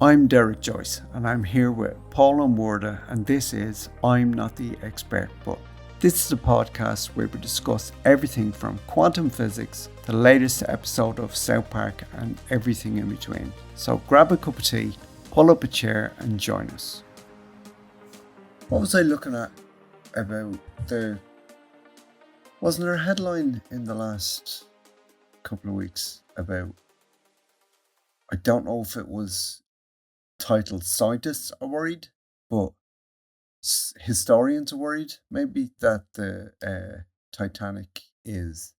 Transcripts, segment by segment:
I'm Derek Joyce and I'm here with Paul and Warda, and this is I'm Not the Expert But. This is a podcast where we discuss everything from quantum physics to the latest episode of South Park and everything in between. So grab a cup of tea, pull up a chair and join us. What was I looking at about wasn't there a headline in the last couple of weeks about, I don't know if it was titled Scientists Are Worried, but historians are worried maybe that the Titanic is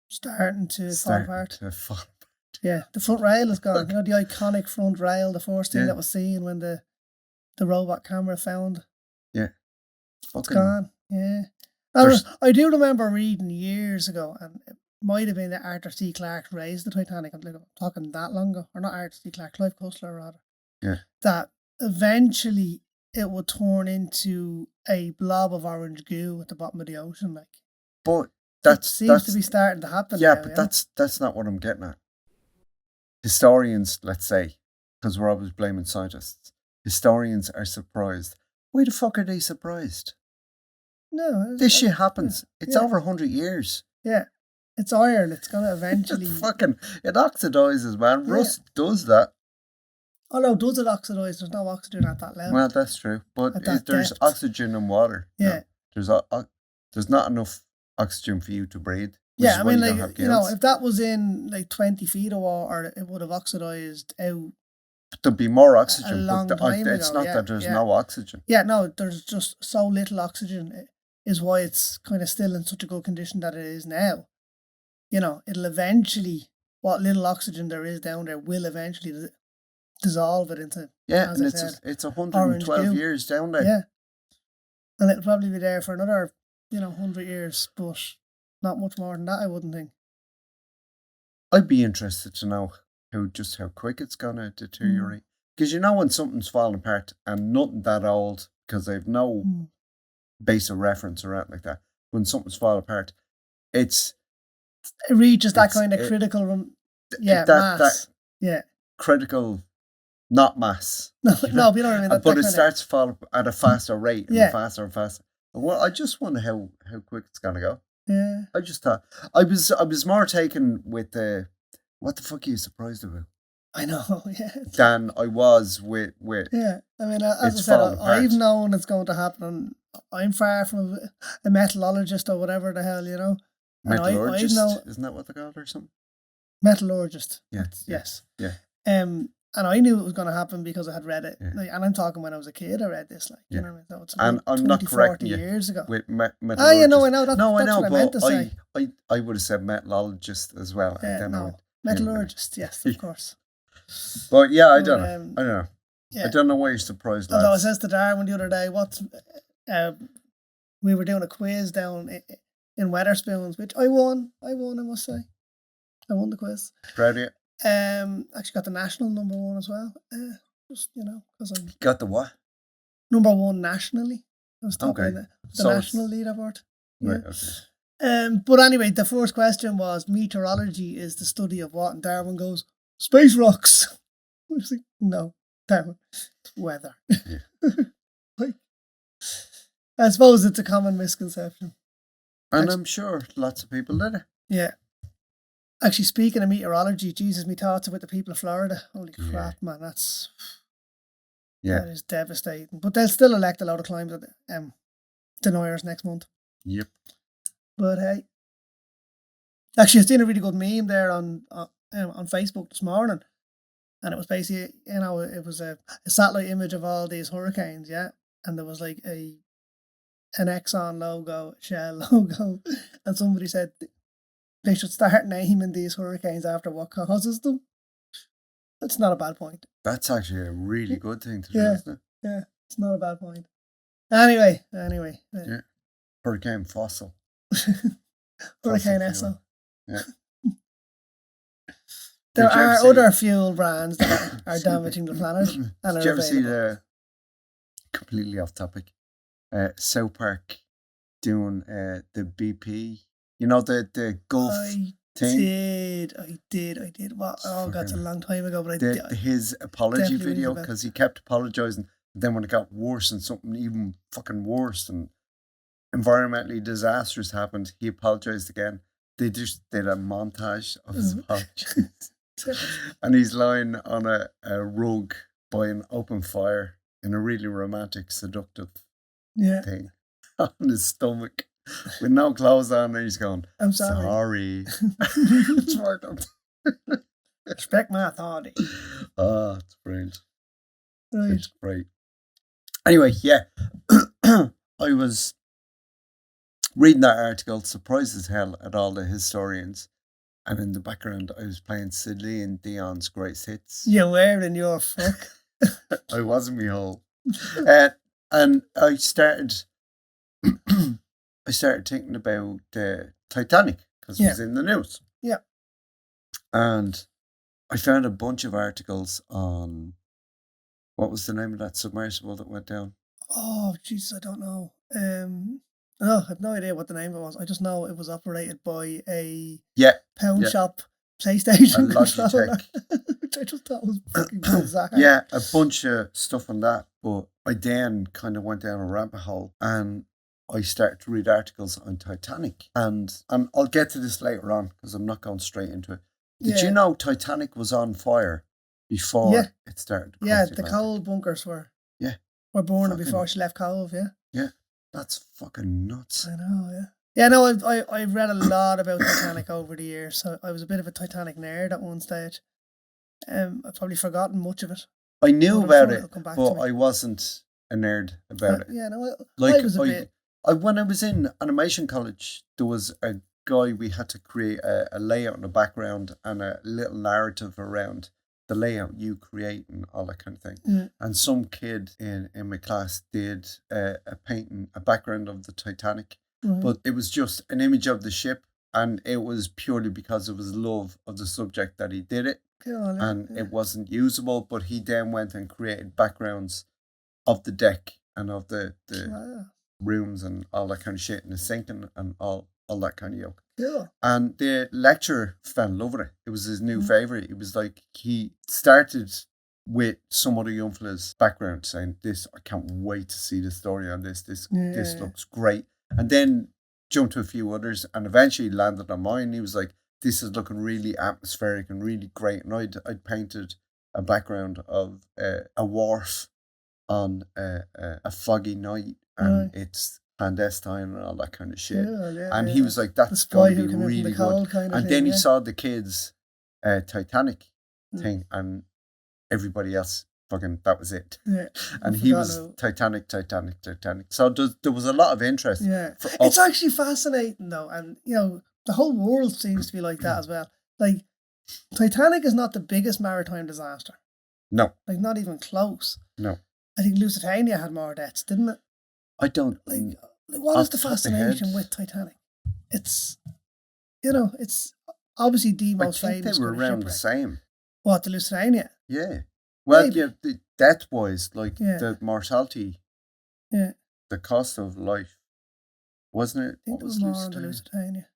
starting to fall apart. fall apart. Yeah, the front rail is gone. You know, the iconic front rail, the first thing that was seen when the robot camera found. Yeah. It's gone. Yeah. I do remember reading years ago, and it might have been that Arthur C. Clarke raised the Titanic. I'm talking that long ago. Or not Arthur C. Clarke, Clive Cussler rather. Yeah. That eventually it would turn into a blob of orange goo at the bottom of the ocean. But that seems to be starting to happen. Yeah, now, but that's not what I'm getting at. Historians, let's say, because we're always blaming scientists, historians are surprised. Why the fuck are they surprised? No. This shit happens. It's over 100 years. Yeah. It's iron. It's going to eventually... It oxidizes, man. Rust does that. Oh no, does it oxidize? There's no oxygen at that level. Well, that's true. But there's oxygen in water. Yeah. No, there's not enough oxygen for you to breathe. Yeah, I mean, if that was in 20 feet of water, it would have oxidized out. There'd be more oxygen. A long time it's ago, not that there's no oxygen. Yeah, no, there's just so little oxygen is why it's kind of still in such a good condition that it is now. You know, it'll eventually, what little oxygen there is down there will eventually dissolve it into, as and it's 112 years down there. Yeah. And it'll probably be there for another, 100 years, but not much more than that, I wouldn't think. I'd be interested to know how quick it's going to deteriorate. Because when something's falling apart and nothing that old, because they've no base of reference or anything like that, when something's falling apart, it reaches that kind of critical mass. Critical, not mass. No, but you know what I mean. But it starts to fall at a faster rate, and faster and faster. Well, I just wonder how quick it's gonna go. Yeah. I just thought I was more taken with what the fuck are you surprised about? I know, yeah. Than I was with. Yeah, I mean, as I said, I've known it's going to happen. I'm far from a metallurgist or whatever the hell, Metallurgist, isn't that what they call it or something? Metallurgist. Yeah. Yes. Yeah. And I knew it was going to happen because I had read it. Yeah. And I'm talking when I was a kid, I read this. You know what I mean? So it's and I'm not correcting 40 years ago. With metallurgist. I know. That's I know, what I meant to say. I would have said metallurgist as well. Metallurgist, yes, of course. But yeah, I don't know. Yeah. I don't know why you're surprised. Although I says to Darwin the other day, we were doing a quiz down in Wetherspoons, which I won, I must say. I won the quiz. Proud of you. Actually got the national number one as well. Just, because I got the what? Number one nationally. I was top in the national leaderboard. Right, okay. But anyway, the first question was, meteorology is the study of what? And Darwin goes, space rocks. I was like, no, Darwin, it's weather. Yeah. I suppose it's a common misconception. And I'm sure lots of people did it. Yeah. Actually, speaking of meteorology, Jesus, me thoughts about the people of Florida. Holy crap, man, that is devastating. But they'll still elect a lot of climate deniers next month. Yep. But hey, actually, I've seen a really good meme there on Facebook this morning, and it was basically, it was a satellite image of all these hurricanes, and there was like an Exxon logo, Shell logo, and somebody said they should start naming these hurricanes after what causes them. That's not a bad point. That's actually a really good thing to do, isn't it? Yeah, it's not a bad point. Anyway. Yeah. Hurricane Fossil. Hurricane Esso. Yeah. There are other fuel brands that are damaging the planet. Did you ever see completely off topic, South Park doing the BP, the Gulf thing. I did. Well, oh, God, it's a Fucking- long time ago, but his apology definitely rings video, a bell. because he kept apologizing. Then when it got worse and something even fucking worse and environmentally disastrous happened, he apologized again. They just did a montage of his apologies. And he's lying on a rug by an open fire in a really romantic, seductive thing on his stomach with no clothes on, and he's going, I'm sorry. It's worked up. Respect my authority. Oh, it's brilliant. Right. It's great. Anyway, yeah. I was reading that article, surprised as hell at all the historians. And in the background, I was playing Celine Dion's Greatest Hits. You're wearing your fuck. I wasn't me whole. And I started thinking about Titanic, because it was in the news. Yeah. And I found a bunch of articles on, what was the name of that submersible that went down? Oh, Jesus, I don't know. I have no idea what the name of it was. I just know it was operated by a pound shop PlayStation controller, which I just thought was fucking bizarre. Yeah, a bunch of stuff on that. But I then kind of went down a rabbit hole and I started to read articles on Titanic. And I'll get to this later on because I'm not going straight into it. Did you know Titanic was on fire before it started? The coal bunkers were burning before she left Cove, Yeah, that's fucking nuts. I know, yeah. Yeah, no, I've read a lot about Titanic over the years, so I was a bit of a Titanic nerd at one stage. I've probably forgotten much of it. I knew about it, but I wasn't a nerd about it. Yeah, no, like, I was a bit... when I was in animation college, there was a guy, we had to create a layout and a background and a little narrative around the layout you create and all that kind of thing. And some kid in my class did a painting, a background of the Titanic, but it was just an image of the ship, and it was purely because it was love of the subject that he did it. It wasn't usable, but he then went and created backgrounds of the deck and of the rooms and all that kind of shit, and the sinking and all that kind of yoke. Yeah. And the lecturer fell in love with it. It was his new favourite. It was like he started with some other young fella's background saying, "This, I can't wait to see the story on this. This looks great." And then jumped to a few others and eventually landed on mine. He was like, "This is looking really atmospheric and really great." And I'd painted a background of a wharf on a foggy night, and it's clandestine and all that kind of shit. And he was like, "That's going to be really good." And then he saw the kids' Titanic thing, and everybody else fucking, that was it. And he was Titanic. So there was a lot of interest. It's actually fascinating though, and you know, the whole world seems to be like that as well. Like, Titanic is not the biggest maritime disaster. No. Like, not even close. No. I think Lusitania had more deaths, didn't it? I don't... Like, what is the fascination with Titanic? It's, you know, it's obviously the most famous. I think they were around the same. What, the Lusitania? Yeah. Well, the death-wise, like the mortality, the cost of life, wasn't it? I think it was more on the Lusitania.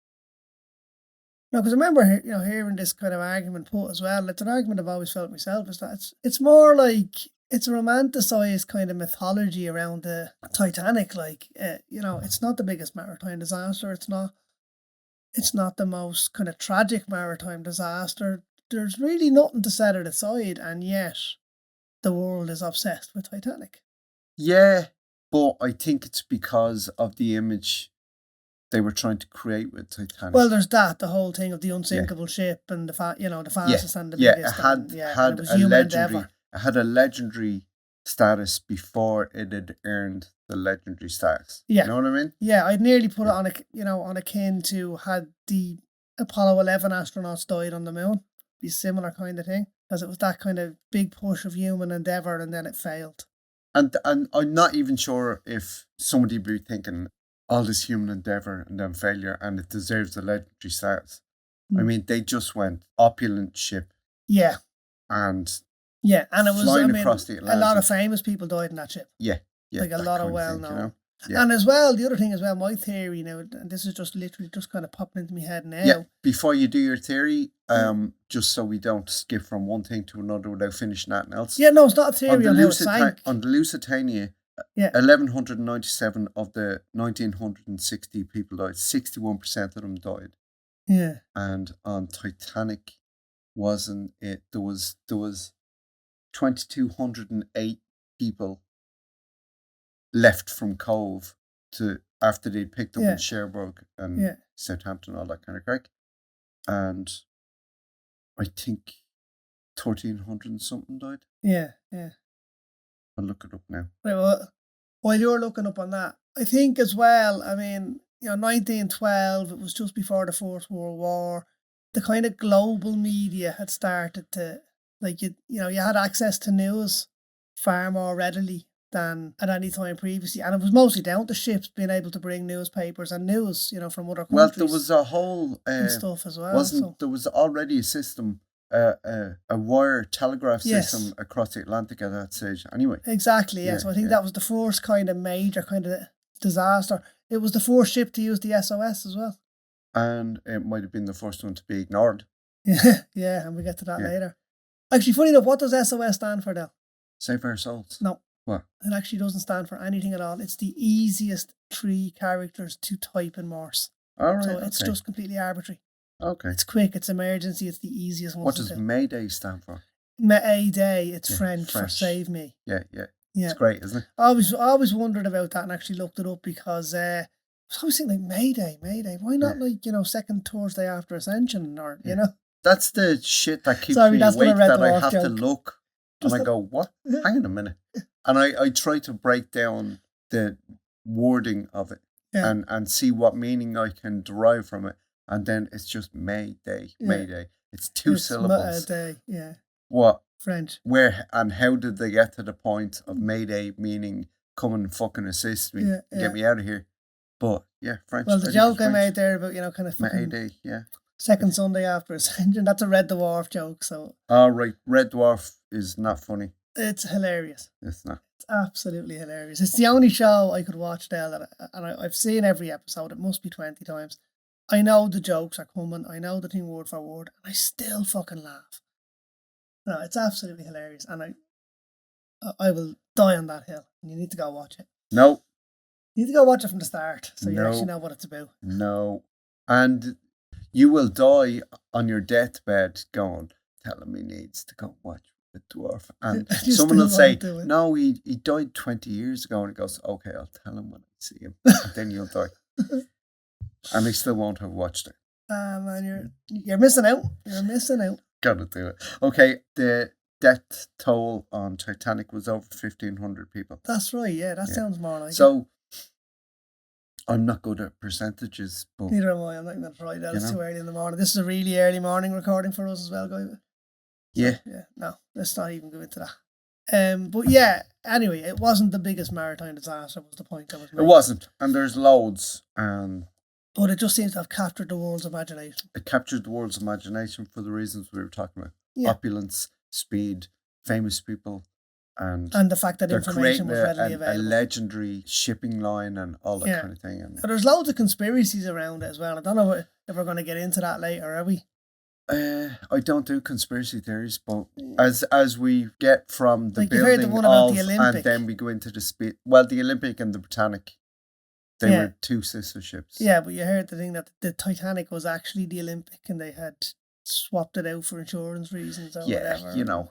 No, because I remember hearing this kind of argument put as well. It's an argument I've always felt myself, is that it's more like it's a romanticized kind of mythology around the Titanic. Like, it's not the biggest maritime disaster. It's not the most kind of tragic maritime disaster. There's really nothing to set it aside, and yet the world is obsessed with Titanic. Yeah, but I think it's because of the image they were trying to create with Titanic. Well, there's that, the whole thing of the unsinkable ship and the fastest and the biggest. It had a legendary status before it had earned the legendary status. Yeah. You know what I mean? Yeah, I'd nearly put it on akin to had the Apollo 11 astronauts died on the moon. Be similar kind of thing, because it was that kind of big push of human endeavour, and then it failed. And I'm not even sure if somebody would be thinking all this human endeavour and then failure, and it deserves the legendary status. I mean, they just went opulent ship. Yeah. And it was flying across the Atlantic. A lot of famous people died in that ship. Yeah. Like a lot of well-known. Yeah. And as well, the other thing as well, my theory now, and this is just literally just kind of popping into my head now. Yeah, before you do your theory, just so we don't skip from one thing to another without finishing anything else. Yeah, no, it's not a theory on how it sank. On the Lusitania, Yeah. 1,197 of the 1,960 people died. 61% of them died. Yeah. And on Titanic, wasn't it? There was 2,208 people left from Cove to after they'd picked up in Cherbourg and Southampton, all that kind of crack. And I think 1,300 and something died. Yeah, yeah. I'll look it up now. Right, well, while you're looking up on that, I think as well, I mean, 1912, it was just before the First World War. The kind of global media had started to, like, you had access to news far more readily than at any time previously. And it was mostly down to ships being able to bring newspapers and news, from other countries. Well, there was a whole... and stuff as well. There was already a system, a wire telegraph system across the Atlantic at that stage anyway. Exactly, yeah. So I think that was the first kind of major kind of disaster. It was the first ship to use the SOS as well. And it might have been the first one to be ignored. Yeah, and we'll get to that later. Actually, funny enough, what does SOS stand for, Del? Save Our Souls. No. What? It actually doesn't stand for anything at all. It's the easiest 3 characters to type in Morse. All right, so it's just completely arbitrary. Okay. It's quick, it's emergency, it's the easiest one. What does Mayday stand for? Mayday, it's French for save me. Yeah. It's great, isn't it? I always wondered about that and actually looked it up because I was always thinking, like, Mayday. Why not, second Thursday after Ascension or, That's the shit that keeps me awake, that I have to look. And I go, what? Hang on a minute. And I try to break down the wording of it and see what meaning I can derive from it. And then it's just Mayday. It's 2 syllables. Mayday, yeah. What? French. Where and how did they get to the point of Mayday meaning come and fucking assist me, get me out of here? But French. Well, the joke I made there about kind of Mayday, second Sunday after Ascension, that's a Red Dwarf joke. So. Oh right, Red Dwarf is not funny. It's hilarious. It's not. It's absolutely hilarious. It's the only show I could watch there and I've seen every episode. It must be 20 times. I know the jokes are coming. I know the thing word for word, and I still fucking laugh. No, it's absolutely hilarious, and I will die on that hill. And you need to go watch it. No. You need to go watch it from the start, so you actually know what it's about. No, and you will die on your deathbed going, telling me needs to go watch the dwarf, and someone will say, no, he died 20 years ago, and he goes, okay, I'll tell him when I see him, and then you'll die. And I still won't have watched it. Man, you're missing out. You're missing out. Gotta do it. Okay, the death toll on Titanic was over 1,500 people. That's right, yeah, that sounds more like so, I'm not good at percentages, but... Neither am I. I'm not going to try that. It's too early in the morning. This is a really early morning recording for us as well, guys. Yeah. No, let's not even go into that. But yeah, anyway, it wasn't the biggest maritime disaster, was the point I was making. It wasn't, and there's loads, but it just seems to have captured the world's imagination. It captured the world's imagination for the reasons we were talking about. Opulence, speed, famous people, and the fact that information was readily available. A legendary shipping line and all that kind of thing. And there's loads of conspiracies around it as well. I don't know if we're going to get into that later, are we? I don't do conspiracy theories, but as we get from the building the Olympic, and then we go into the speed. Well, the Olympic and the Britannic. They were 2 sister ships. Yeah, but you heard the thing that the Titanic was actually the Olympic and they had swapped it out for insurance reasons or whatever.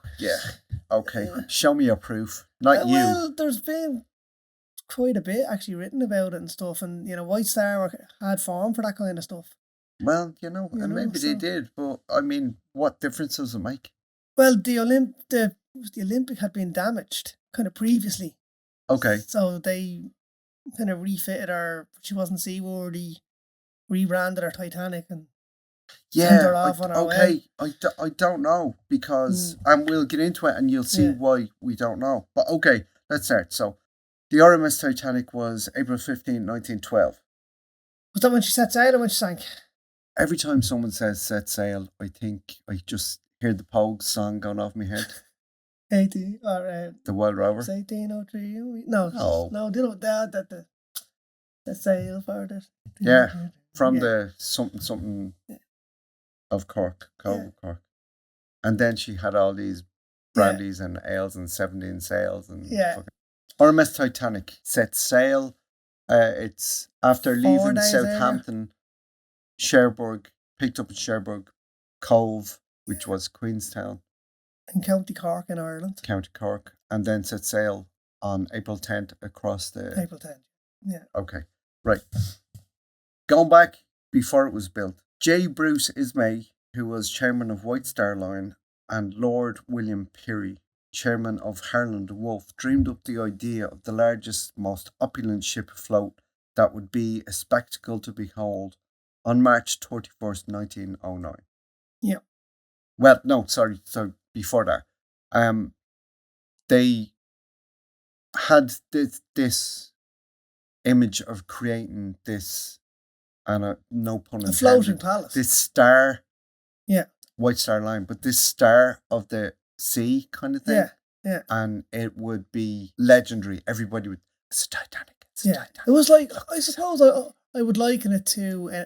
Okay, show me your proof. Not you. Well, there's been quite a bit actually written about it and stuff, and White Star had form for that kind of stuff. Well, and maybe they did, but I mean, what difference does it make? Well, the Olympic had been damaged kind of previously. Okay. So they kind of refitted her. She wasn't seaworthy. Rebranded her Titanic and sent her off on her way. I don't know because and we'll get into it and you'll see why we don't know. But okay, let's start. So the RMS Titanic was April 15, 1912. Was that when she set sail or when she sank? Every time someone says set sail, I think I just hear the Pogues song going off my head. 18 or the Wild Rover. It's 1803. No. The sail for this. Yeah, from the something of Cork, Cove of Cork. And then she had all these brandies and ales and 17 sails and RMS Titanic set sail. It's after 4 leaving days Southampton, Cherbourg, picked up at Cherbourg Cove, which was Queenstown. In County Cork in Ireland. County Cork. And then set sail on April 10th across the... April 10th, yeah. Okay, right. Going back before it was built, J. Bruce Ismay, who was chairman of White Star Line, and Lord William Peary, chairman of Harland and Wolff, dreamed up the idea of the largest, most opulent ship afloat that would be a spectacle to behold on March 31st, 1909. Yeah. Well, no, sorry. So before that, they had this image of creating this, and no pun intended, a floating palace. This star, yeah, White Star Line, but this star of the sea kind of thing. Yeah, yeah. And it would be legendary. Everybody would, it's a Titanic. It's a Titanic. It was like, I suppose I would liken it to,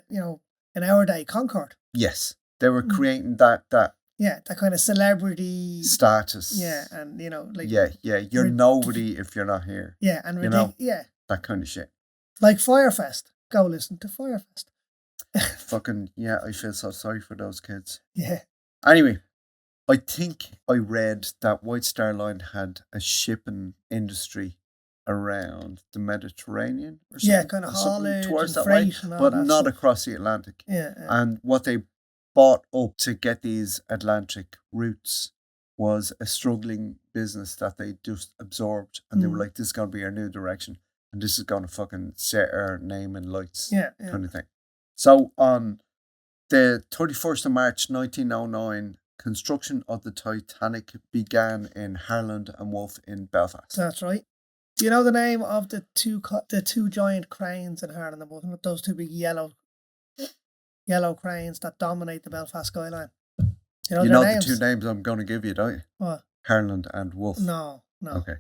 an Our Day Concorde. Yes. They were creating that. Yeah, that kind of celebrity status. Yeah, and like. Yeah, you're nobody if you're not here. Yeah, and that kind of shit. Like Firefest. Go listen to Firefest. Fucking, yeah, I feel so sorry for those kids. Yeah. Anyway, I think I read that White Star Line had a shipping industry around the Mediterranean or something. Yeah, kind of haulage towards and that way, freight and all but that not stuff. across the Atlantic. Yeah. And what they bought up to get these Atlantic routes was a struggling business that they just absorbed, and they were like, this is going to be our new direction, and this is going to fucking set our name in lights, kind of thing. So on the 31st of March 1909, construction of the Titanic began in Harland and Wolff in Belfast. That's right. Do you know the name of the two giant cranes in Harland and Wolff? Those two big yellow cranes that dominate the Belfast skyline. You know the two names I'm going to give you, don't you? What? Harland and Wolff. No. Okay.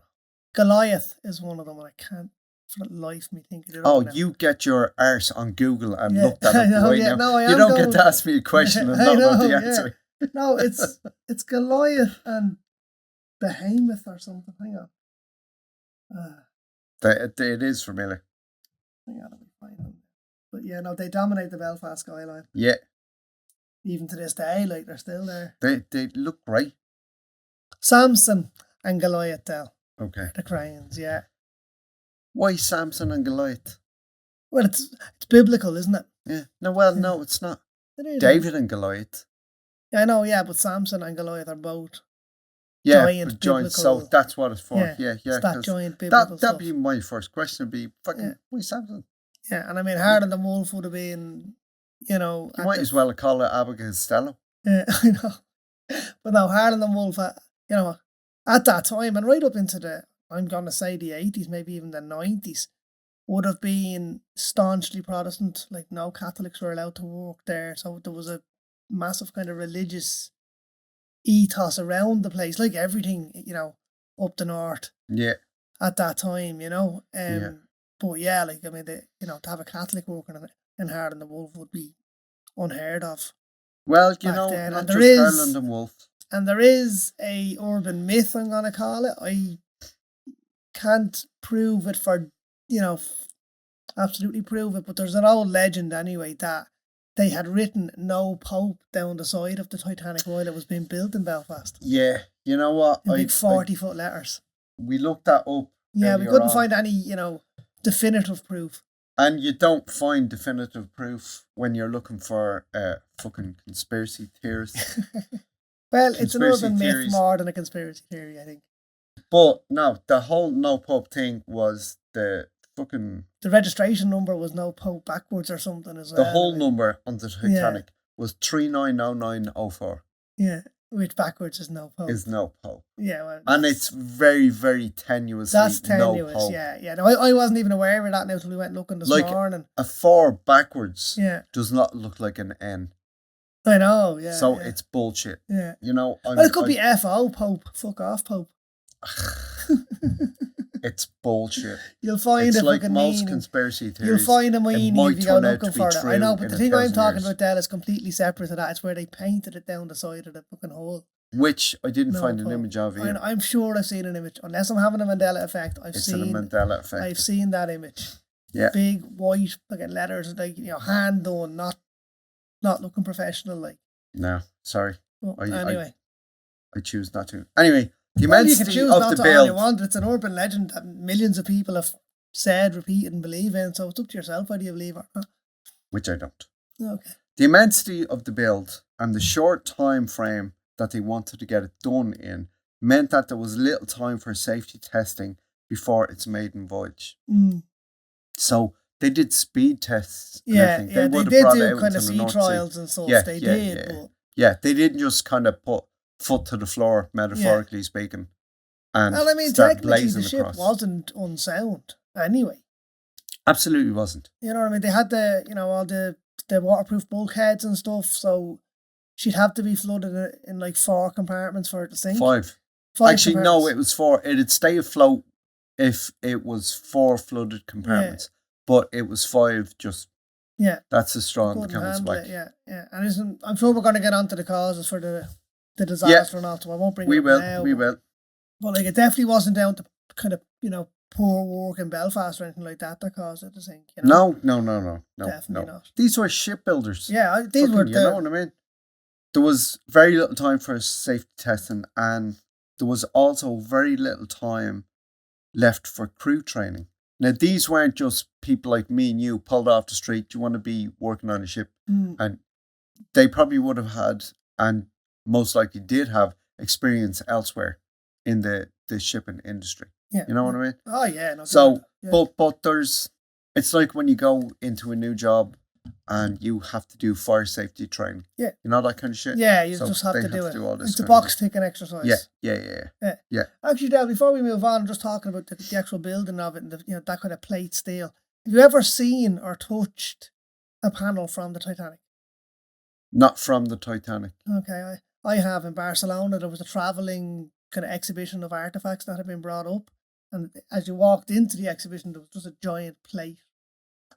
Goliath is one of them, and I can't for the life of me think of it. Oh, you get your arse on Google and look that up now. No, you don't get to ask me a question and not know the answer. No, it's Goliath and Behemoth or something. Hang on. It is familiar. Hang on, let me find them. But yeah, no, they dominate the Belfast skyline. Yeah. Even to this day, like, they're still there. They look great. Samson and Goliath, Del. Okay. The cranes, yeah. Why Samson and Goliath? Well, it's biblical, isn't it? Yeah. No, it's not. It is. David and Goliath. Yeah, I know, but Samson and Goliath are both giant biblical. So that's what it's for. Yeah. It's that giant biblical that'd be my first question, would be fucking, why Samson? Yeah, and I mean, Harland and Wolff would have been, You might as well call it Abigail Costello. Yeah, I know. But no, Harland and Wolff, at that time, and right up into I'm going to say the 80s, maybe even the 90s, would have been staunchly Protestant. Like, no Catholics were allowed to work there. So there was a massive kind of religious ethos around the place, like everything, up the north. Yeah. At that time, But yeah, like, I mean, to have a Catholic working in Harland and Wolff would be unheard of. Well, then. not just Harland and Wolff. And there is a urban myth, I'm going to call it. I can't prove it absolutely prove it, but there's an old legend anyway that they had written "No Pope" down the side of the Titanic while it was being built in Belfast. Yeah, you know what? In big 40-foot letters. We looked that up. Yeah, we couldn't find any, definitive proof. And you don't find definitive proof when you're looking for fucking conspiracy theorists. Well, it's an urban myth more than a conspiracy theory, I think. But no, the whole No Pope thing was the registration number was No Pope backwards or something as well. The whole number on the Titanic was 390904. Yeah, which backwards is No Pope. Is No Pope. Yeah, well, and it's very, very tenuous. That's tenuous, no Pope. yeah. No, I wasn't even aware of that now until we went looking this morning. A 4 backwards does not look like an N. I know, yeah. So it's bullshit. Yeah. Well, it could be FO, Pope. Fuck off, Pope. It's bullshit. You'll find It's a like fucking most meaning. conspiracy theories. You'll find a It meaning might if you go turn out looking to be for it. I true know, but in the thing I'm 1,000 talking years. about, Del, is completely separate to that. It's where they painted it down the side of the fucking hole. Which I didn't No, find an Paul. image of here. I'm sure I've seen an image. Unless I'm having a Mandela effect, It's a Mandela effect. I've seen that image. Yeah. Big white fucking letters, like, you know, hand done, not looking professional, like. No, sorry. Well, I anyway. I choose not to. Anyway, the Well, you immensity can choose of not the to all you build, want. It's an urban legend that millions of people have said, repeated, and believe in. So it's up to yourself whether you believe it or not. which I don't. Okay. The immensity of the build and the short time frame that they wanted to get it done in meant that there was little time for safety testing before its maiden voyage. Mm. So they did speed tests. And Yeah, everything. they would have did brought it do out kind of into the sea North Sea. trials and stuff. Yeah, They yeah, did, yeah. but Yeah, they didn't just kind of put foot to the floor, metaphorically speaking, and well, I mean, start technically blazing the ship across. wasn't unsound anyway. Absolutely wasn't. You know what I mean? They had the, you know, all the waterproof bulkheads and stuff, so she'd have to be flooded in like 4 compartments for it to sink. 5. 5 Actually, no, compartments. it was 4. It'd stay afloat if it was 4 flooded compartments, but it was 5 just. Yeah. That's a straw in the Couldn't camel's handle back. it, yeah. And I'm sure we're going to get onto the causes for the disaster and all, so I won't bring it up now. We will. But like, it definitely wasn't down to kind of, you know, poor work in Belfast or anything like that caused it to sink. You know? No. Definitely not. These were shipbuilders. Yeah, these were. You know what I mean? There was very little time for safety testing, and there was also very little time left for crew training. Now, these weren't just people like me and you pulled off the street. Do you want to be working on a ship? And they probably would have had, and most likely did have, experience elsewhere in the shipping industry. Yeah. You know what I mean? Oh, yeah. No, So, yeah. but it's like when you go into a new job and you have to do fire safety training. Yeah. You know that kind of shit? Yeah, you So just have they to do it. all this It's a kind of box ticking exercise. Yeah. Actually, Dale, before we move on, just talking about the actual building of it and that kind of plate steel. Have you ever seen or touched a panel from the Titanic? Not from the Titanic. Okay, I have in Barcelona. There was a travelling kind of exhibition of artefacts that had been brought up, and as you walked into the exhibition, there was just a giant plate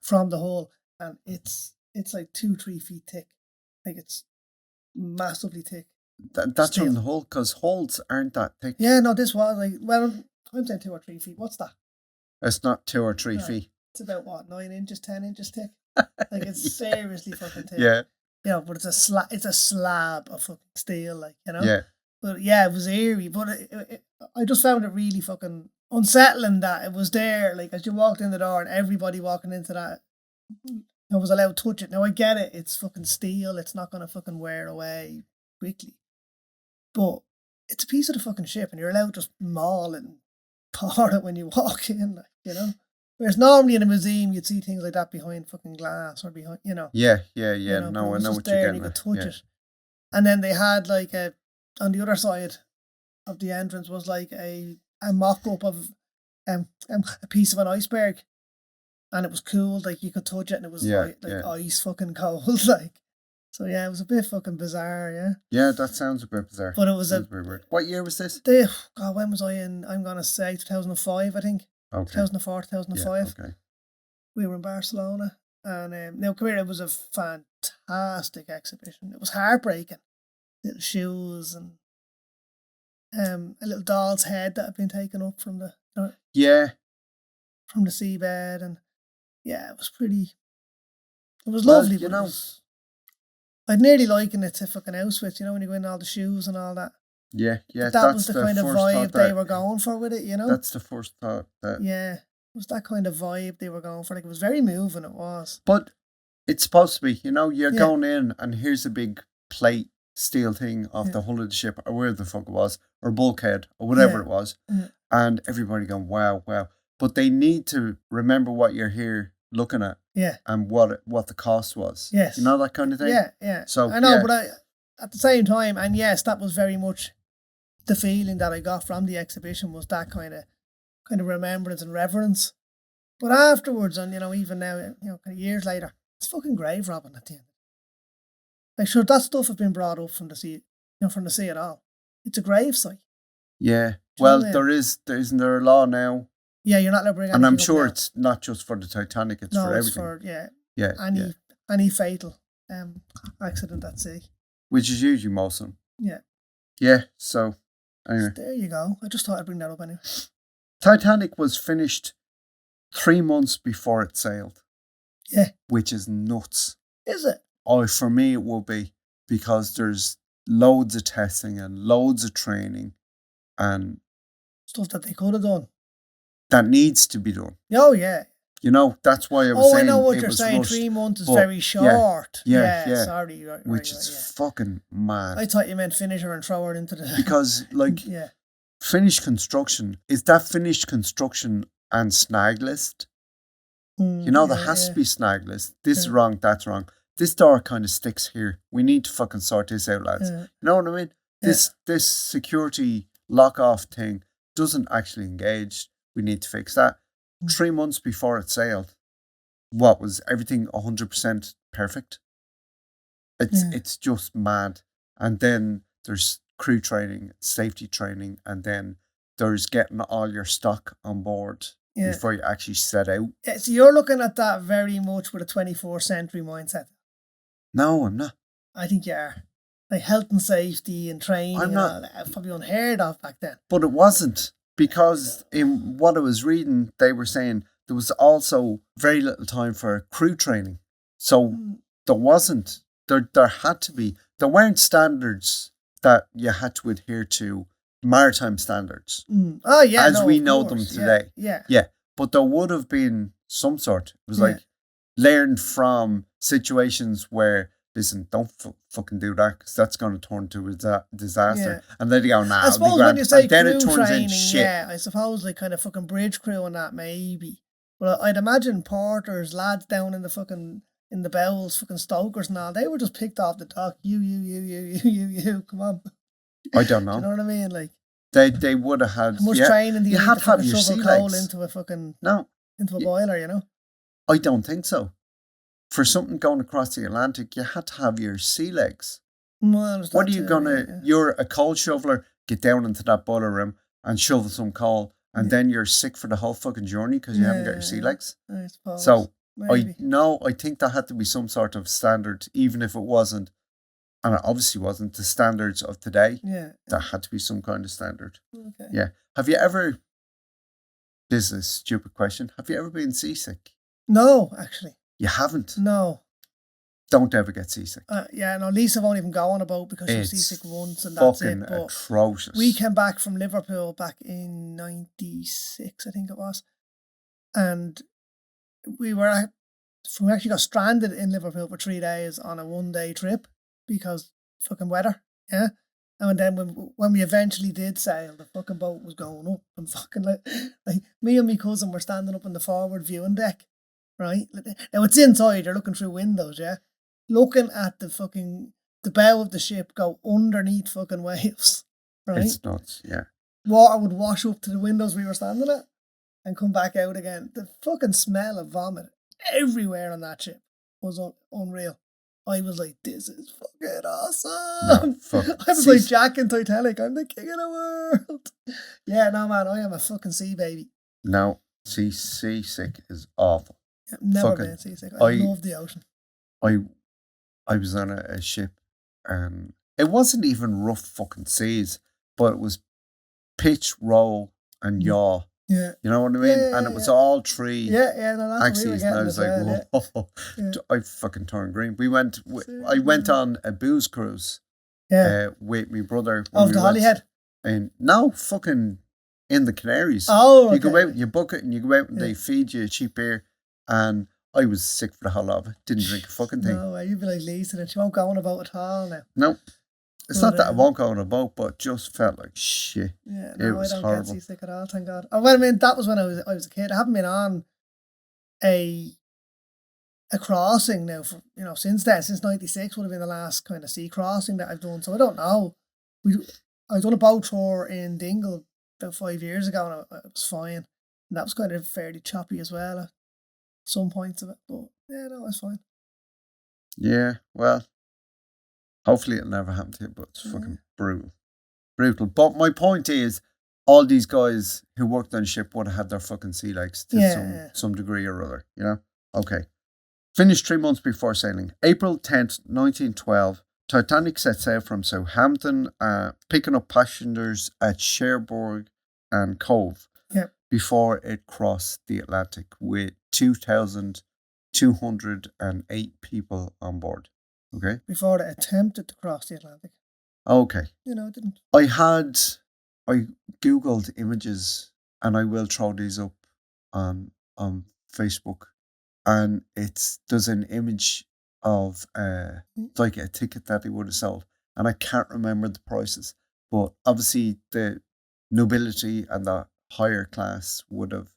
from the hull, and it's like 2-3 feet thick. Like, it's massively thick. That's Steel. from the hull, because hulls aren't that thick. Yeah, no, this was like, well, I'm saying 2 or 3 feet. What's that? It's not 2 or 3 No. feet. It's about what, 9 inches, 10 inches thick. Like, it's seriously fucking thick. Yeah. You know, but it's a slab of fucking steel, like, you know. Yeah. But yeah, it was eerie. But I just found it really fucking unsettling that it was there. Like, as you walked in the door, and everybody walking into that, was allowed to touch it. Now I get it. It's fucking steel. It's not gonna fucking wear away quickly. But it's a piece of the fucking ship, and you're allowed to just maul and paw it when you walk in, like, you know. Whereas normally in a museum, you'd see things like that behind fucking glass or behind, you know. Yeah. You know, No, but it I was know just what there you're and getting you could at. touch it. And then they had like on the other side of the entrance was like a mock-up of a piece of an iceberg. And it was cool, like you could touch it and it was ice fucking cold, like. So yeah, it was a bit fucking bizarre, yeah. Yeah, that sounds a bit bizarre. But it was very weird. What year was this? God, when was I in? I'm gonna say 2005, I think. Okay. 2004, 2005. Yeah, okay. We were in Barcelona, and now come here. It was a fantastic exhibition. It was heartbreaking. Little shoes and a little doll's head that had been taken up from the from the seabed, and yeah, it was pretty. It was lovely, you but know. I'd nearly liken it to fucking Auschwitz, you know, when you go in all the shoes and all that. Yeah. But that was the kind of vibe they were going for with it, you know? That's the first thought. Yeah, it was that kind of vibe they were going for. Like, it was very moving, it was. But it's supposed to be, you know, you're going in and here's a big plate steel thing off the hull of the ship, or where the fuck it was, or bulkhead, or whatever it was. And everybody going, wow. But they need to remember what you're here looking at. Yeah. And what the cost was. Yes. You know, that kind of thing? Yeah. So I know, but at the same time, and yes, that was very much the feeling that I got from the exhibition, was that kind of remembrance and reverence. But afterwards, and, you know, even now, you know, kind of years later, it's fucking grave robbing at the end. Like, sure, that stuff has been brought up from the sea, you know, from the sea at all. It's a grave site. Yeah. Well, isn't there a law now Yeah, you're not allowed to bring And I'm anything up sure now. it's not just for the Titanic, it's No, for it's everything. for any fatal accident at sea. Which is usually most of them. Yeah. Yeah, so anyway. There you go. I just thought I'd bring that up anyway. Titanic was finished 3 months before it sailed. Yeah. Which is nuts. Is it? Oh, for me it will be, because there's loads of testing and loads of training and stuff that they could have done. That needs to be done. Oh, yeah. You know, that's why I was saying. I know what you're saying. Rushed, 3 months is very short. Yeah. Sorry. Which is fucking mad. I thought you meant finish her and throw her into the... Because, like, finished construction, is that finished construction and snag list? You know, there has to be snag list. This is wrong, that's wrong. This door kind of sticks here. We need to fucking sort this out, lads. You know what I mean? This security lock-off thing doesn't actually engage. We need to fix that. 3 months before it sailed, what was everything 100% perfect? It's just mad. And then there's crew training, safety training, and then there's getting all your stock on board before you actually set out. Yeah, so you're looking at that very much with a 24th century mindset. No, I'm not. I think you are. Like health and safety and training. I'm not. It's probably unheard of back then. But it wasn't. Because in what I was reading, they were saying there was also very little time for crew training. So there wasn't. There had to be. There weren't standards that you had to adhere to, maritime standards. Oh, yeah. As we know them today. Yeah. But there would have been some sort. It was like learned from situations where, listen, don't fucking do that, because that's going to turn to a disaster. And then they go, nah, I suppose when you say then crew it turns training, into shit. I suppose like kind of fucking bridge crew and that maybe. But I'd imagine porters, lads down in the fucking, in the bowels, fucking stokers and all, they were just picked off the dock. You, come on. I don't know. Do you know what I mean? Like they would have had how much training do you had need to have your shovel sea coal legs into a fucking into a boiler, you know? I don't think so. For something going across the Atlantic, you had to have your sea legs. Well, what are you gonna? You're a coal shoveler. Get down into that boiler room and shovel some coal, and then you're sick for the whole fucking journey because you haven't got your sea legs. I suppose. So maybe. I think there had to be some sort of standard, even if it wasn't, and it obviously wasn't the standards of today. There had to be some kind of standard. Okay. Yeah. Have you ever? This is a stupid question. Have you ever been seasick? No, actually. You haven't? No. Don't ever get seasick. No, Lisa won't even go on a boat because she was seasick once and that's it. Fucking atrocious. We came back from Liverpool back in 96, I think it was. And we actually got stranded in Liverpool for 3 days on a 1-day trip because fucking weather. Yeah. And then when we eventually did sail, the fucking boat was going up and fucking like me and my cousin were standing up on the forward viewing deck. Right? Now it's inside, you're looking through windows, looking at the bow of the ship go underneath fucking waves. Right? It's nuts, yeah. Water would wash up to the windows we were standing at and come back out again. The fucking smell of vomit everywhere on that ship was unreal. I was like, this is fucking awesome. No, I was like Jack in Titanic. I'm the king of the world. Yeah, no, man, I am a fucking sea baby. No, seasick is awful. I've never been seasick. I love the ocean. I was on a ship and it wasn't even rough fucking seas, but it was pitch, roll and yaw. Yeah. You know what I mean? And it was all three axes. And I was like, whoa. I fucking turned green. I went on a booze cruise with my brother. Of the Holyhead? And no, fucking in the Canaries. Oh, okay. You go out, you book it and you go out and they feed you cheap beer. And I was sick for the whole of it. Didn't drink a fucking thing. No, you'd be like Lisa and she won't go on a boat at all now. No. It's not that I won't go on a boat, but just felt like shit. Yeah, no, I don't get seasick at all, thank God. Well, I mean, that was when I was a kid. I haven't been on a crossing now for, since then. Since 96 would have been the last kind of sea crossing that I've done. So I don't know. I've done a boat tour in Dingle about 5 years ago and it was fine. And that was kind of fairly choppy as well at some points of it. But yeah, no, it's fine. Yeah, well, hopefully it'll never happen to you, but it's fucking brutal. But my point is, all these guys who worked on the ship would have had their fucking sea legs to Yeah. some degree or other, you know? Okay. Finished 3 months before sailing. April 10th, 1912, Titanic set sail from Southampton, picking up passengers at Cherbourg and Cove Yep. before it crossed the Atlantic with 2,208 people on board. Okay? Before they attempted to cross the Atlantic. Okay. You know, it didn't. I Googled images, and I will throw these up on Facebook, and there's an image of like a ticket that they would have sold, and I can't remember the prices, but obviously the nobility and the higher class would have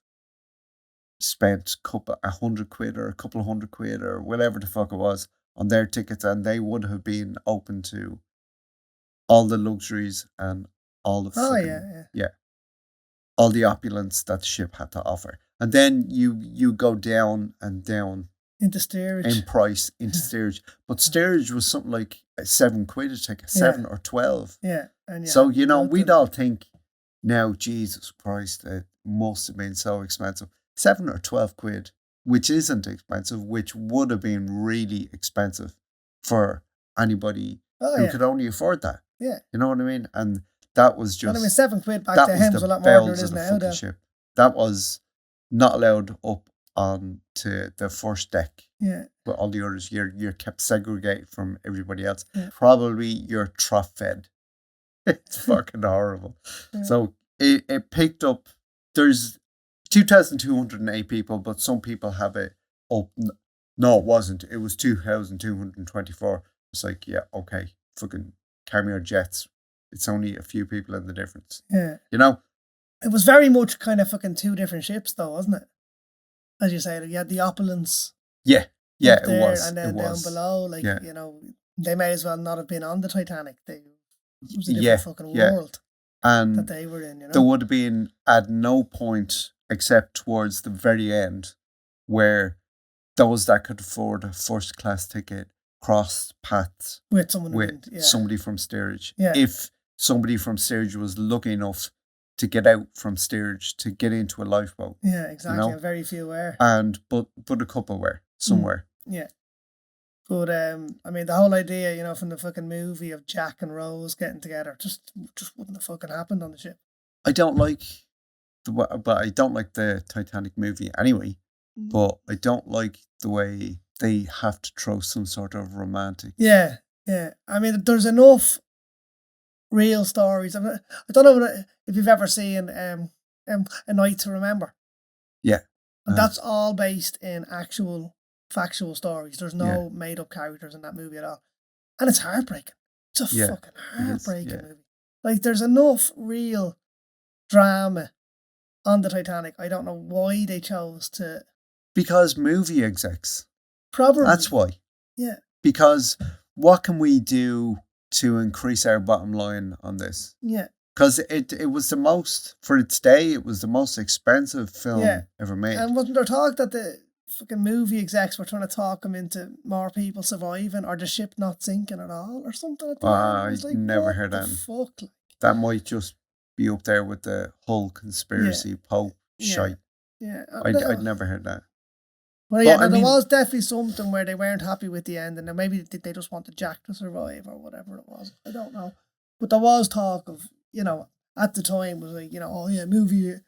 spent £100 or a couple of £100 or whatever the fuck it was on their tickets, and they would have been open to all the luxuries and all the all the opulence that the ship had to offer. And then you go down and down into steerage in price into steerage, but steerage was something like £7 a ticket, 7 or 12. Yeah, and so you know we'd all think now, Jesus Christ, it must have been so expensive. 7 or 12 quid, which isn't expensive, which would have been really expensive for anybody who could only afford that. Yeah, you know what I mean. And that was just. Well, I mean, £7 back then was a lot more than it is now. Though. Ship. That was not allowed up onto the first deck. Yeah. But all the others, you're kept segregated from everybody else. Yeah. Probably you're trough fed. It's fucking horrible. Yeah. So it picked up. There's 2,208 people, but some people have it up. No, it wasn't. It was 2,224. It's like, yeah, okay, fucking carry your jets. It's only a few people in the difference. Yeah. You know? It was very much kind of fucking two different ships though, wasn't it? As you say, you had the opulence. Yeah. Yeah, there, it was. And then down below, like, you know, they may as well not have been on the Titanic. It was a different fucking world and that they were in, you know? There would have been at no point except towards the very end where those that could afford a first class ticket crossed paths with someone somebody from steerage. Yeah. If somebody from steerage was lucky enough to get out from steerage to get into a lifeboat. Yeah, exactly. You know? And very few were. But a couple were somewhere. Yeah. But I mean, the whole idea, you know, from the fucking movie of Jack and Rose getting together just wouldn't have fucking happened on the ship. I don't like the Titanic movie anyway. But I don't like the way they have to throw some sort of romantic. Yeah, yeah. I mean, there's enough real stories. I don't know if you've ever seen A Night to Remember. Yeah. And that's all based in actual factual stories. There's no made up characters in that movie at all. And it's heartbreaking. It's a fucking heartbreaking movie. Like, there's enough real drama on the Titanic. I don't know why they chose to. Because movie execs. Probably. That's why. Yeah. Because what can we do to increase our bottom line on this? Yeah. Because it was the most, for its day, it was the most expensive film ever made. And wasn't there talk that the fucking movie execs were trying to talk them into more people surviving or the ship not sinking at all or something like that? I never heard that. Fuck? Like? That might just be up there with the whole conspiracy Pope shite. Yeah. I'd never heard that. Well, yeah, there was definitely something where they weren't happy with the end, and then maybe they just wanted Jack to survive or whatever it was. I don't know. But there was talk of, you know, at the time was like, you know, oh yeah, movie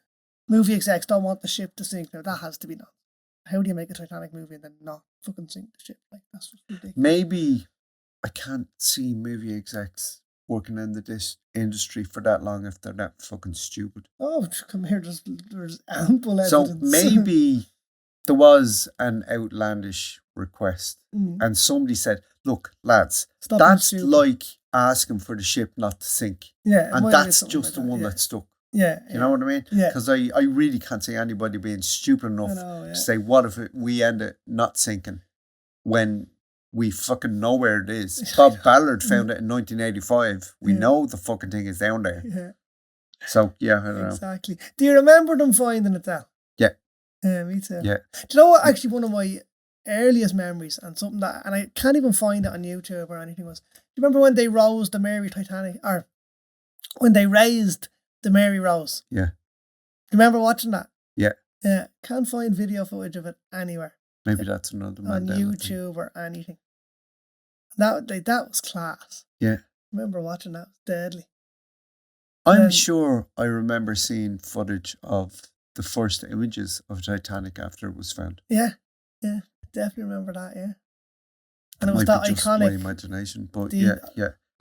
execs don't want the ship to sink. Now that has to be done. How do you make a Titanic movie and then not fucking sink the ship? Like, that's just ridiculous. Maybe I can't see movie execs working in this industry for that long if they're that fucking stupid. Oh, come here, there's ample evidence. So maybe there was an outlandish request and somebody said, look, lads, that's like asking for the ship not to sink. Yeah. And that's just the one that stuck. Yeah. You know what I mean? Yeah. Because I really can't see anybody being stupid enough to say, what if we end it not sinking when we fucking know where it is? Bob Ballard found it in 1985. We know the fucking thing is down there. Yeah. So, yeah, I don't know. Exactly. Do you remember them finding it down? Yeah. Yeah, me too. Yeah. Do you know what? Actually, one of my earliest memories and something that, and I can't even find it on YouTube or anything, was, do you remember when they raised the Mary Titanic, or when they raised the Mary Rose. Yeah. Do you remember watching that? Yeah. Yeah. Can't find video footage of it anywhere. Maybe that's another on Mandela YouTube or anything. That was class. Yeah. I remember watching that. It was deadly. I'm sure I remember seeing footage of the first images of Titanic after it was found. Yeah. Yeah. Definitely remember that, yeah. And it it was might that be just iconic my imagination, but yeah.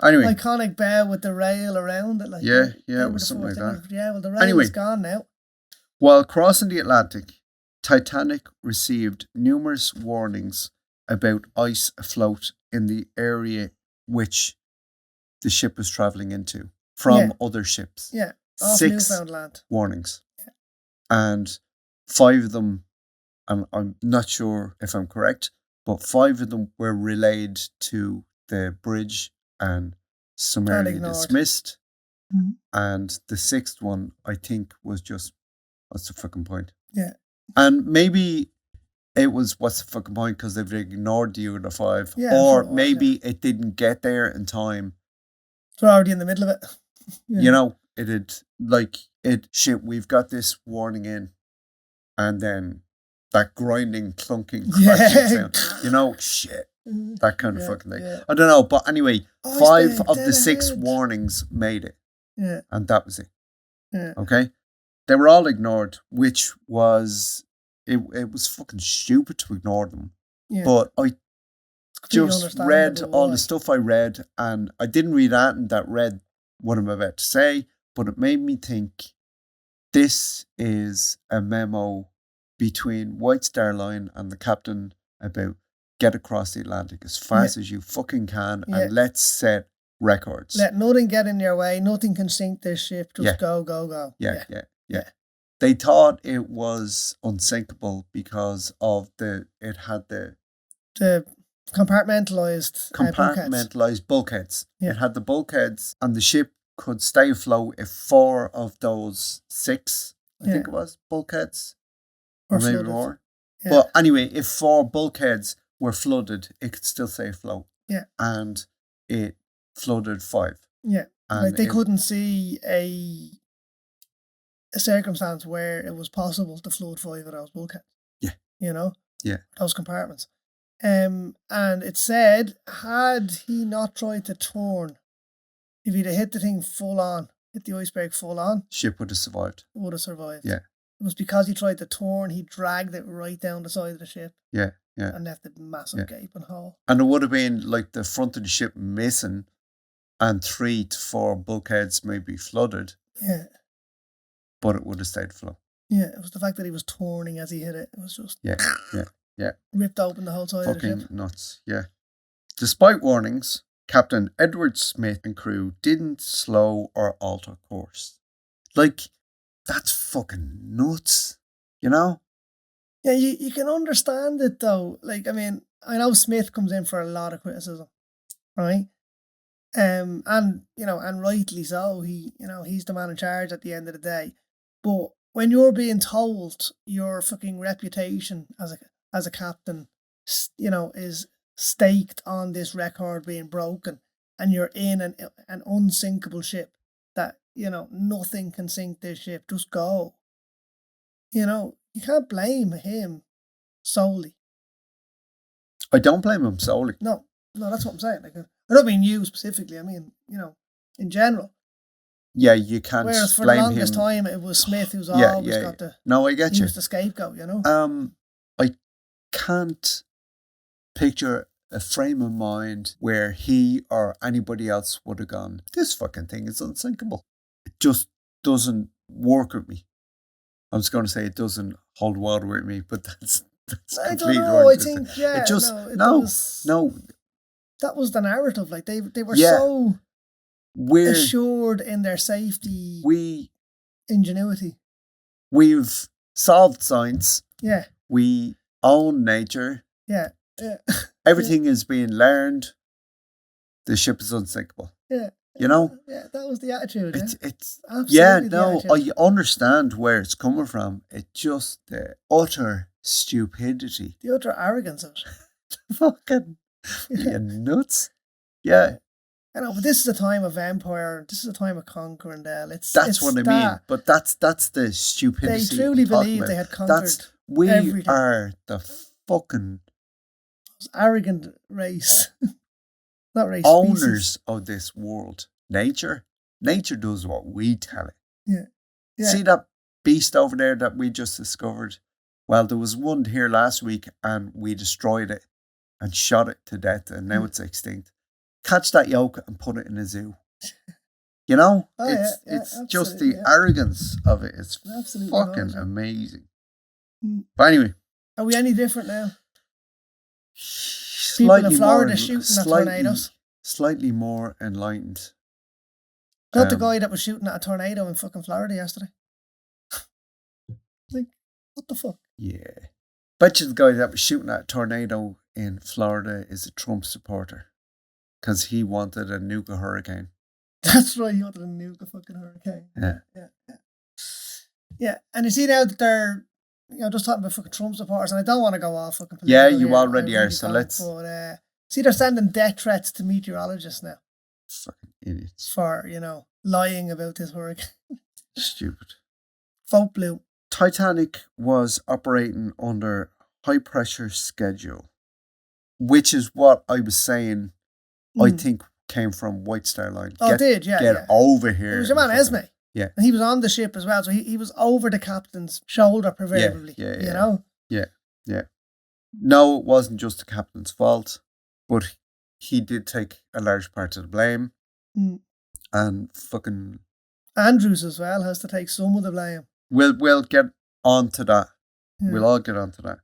Anyway. Iconic bow with the rail around it. Like it was something like that. Yeah, well, the rail is gone now. While crossing the Atlantic, Titanic received numerous warnings about ice afloat in the area which the ship was travelling into from other ships. Yeah, off 6 Newfoundland. warnings. Yeah. And 5 of them, and I'm not sure if I'm correct, but 5 of them were relayed to the bridge and summarily dismissed. Mm-hmm. And the 6th one, I think, was just, what's the fucking point? Yeah. And maybe it was, what's the fucking point, because they've ignored the other 5. Yeah, or maybe it didn't get there in time. It's already in the middle of it. Yeah. You know, we've got this warning in, and then that grinding, clunking, crashing sound. You know, shit. That kind of fucking thing. Yeah. I don't know, but anyway, 5 of the 6 warnings made it. Yeah. And that was it. Yeah. Okay? They were all ignored, which was, it was fucking stupid to ignore them. Yeah. But I just read all the stuff I read, and I didn't read that read what I'm about to say, but it made me think this is a memo between White Star Line and the captain about get across the Atlantic as fast as you fucking can, and let's set records. Let nothing get in your way. Nothing can sink this ship. Just go. Yeah. They thought it was unsinkable because of it had the compartmentalized bulkheads. Yeah. It had the bulkheads, and the ship could stay afloat if 4 of those 6, I think it was, bulkheads, or maybe more. Yeah. But anyway, if 4 bulkheads were flooded, it could still stay afloat. Yeah. And it flooded 5. Yeah. And they couldn't see a circumstance where it was possible to flood 5 of those bulkheads. Yeah. You know? Yeah. Those compartments. And it said, had he not tried to turn, if he'd have hit the thing full on, hit the iceberg full on, ship would have survived. Yeah. It was because he tried to turn, he dragged it right down the side of the ship. Yeah. And left a massive gaping hole. And it would have been like the front of the ship missing, and 3 to 4 bulkheads maybe flooded. Yeah. But it would have stayed afloat. Yeah, it was the fact that he was turning as he hit it. It was just Yeah. ripped open the whole side of the ship. Fucking nuts, yeah. Despite warnings, Captain Edward Smith and crew didn't slow or alter course. Like, that's fucking nuts, you know? Yeah, you can understand it though. Like, I mean, I know Smith comes in for a lot of criticism, right? And rightly so. He's the man in charge at the end of the day. But when you're being told your fucking reputation as a captain, is staked on this record being broken, and you're in an unsinkable ship that, nothing can sink this ship, just go. You can't blame him solely. I don't blame him solely. No, that's what I'm saying. Like, I don't mean you specifically. I mean, in general. Yeah, you can't. Whereas for blame the longest him. time, it was Smith who's always got the. No, I get you. He was the scapegoat, I can't picture a frame of mind where he or anybody else would have gone, this fucking thing is unsinkable. It just doesn't work with me. I was going to say it doesn't hold water with me, but that's I completely don't know. wrong. I think it just no. That was the narrative. Like they were so weird, assured in their safety, ingenuity. We've solved science. Yeah. We own nature. Yeah. Everything is being learned. The ship is unsinkable. Yeah. Yeah, that was the attitude. It's absolutely the attitude. I understand where it's coming from. It's just the utter stupidity. The utter arrogance of it. Fucking you nuts. Yeah. I know, but this is a time of empire. This is a time of conquering. That's what I mean. But that's the stupidity. They truly believed they had conquered we are the fucking arrogant race. Not race. Owners species. of this world. Nature does what we tell it. Yeah. See that beast over there that we just discovered? Well, there was one here last week and we destroyed it and shot it to death and now it's extinct. Catch that yoke and put it in a zoo. You know? It's just the arrogance of it. It's absolutely fucking amazing. But anyway. Are we any different now? People in Florida shooting at tornadoes. Slightly more enlightened. Not the guy that was shooting at a tornado in fucking Florida yesterday. Like, what the fuck? Yeah. Bet you the guy that was shooting at a tornado in Florida is a Trump supporter. Because he wanted a nuke hurricane. That's right, he wanted a nuke fucking hurricane. Yeah. And you see now that they're, just talking about fucking Trump supporters, and I don't want to go off fucking political. Yeah, you already are, so let's... But, see, they're sending death threats to meteorologists now. Fucking idiots. For, lying about this hurricane. Stupid. Vote blue. Titanic was operating under high pressure schedule, which is what I was saying, I think came from White Star Line. Get over here. It was your man Esme. Yeah. And he was on the ship as well, so he was over the captain's shoulder, proverbially. Yeah. No, it wasn't just the captain's fault, but he did take a large part of the blame. And fucking... Andrews as well has to take some of the blame. We'll get on to that. Yeah. We'll all get on to that.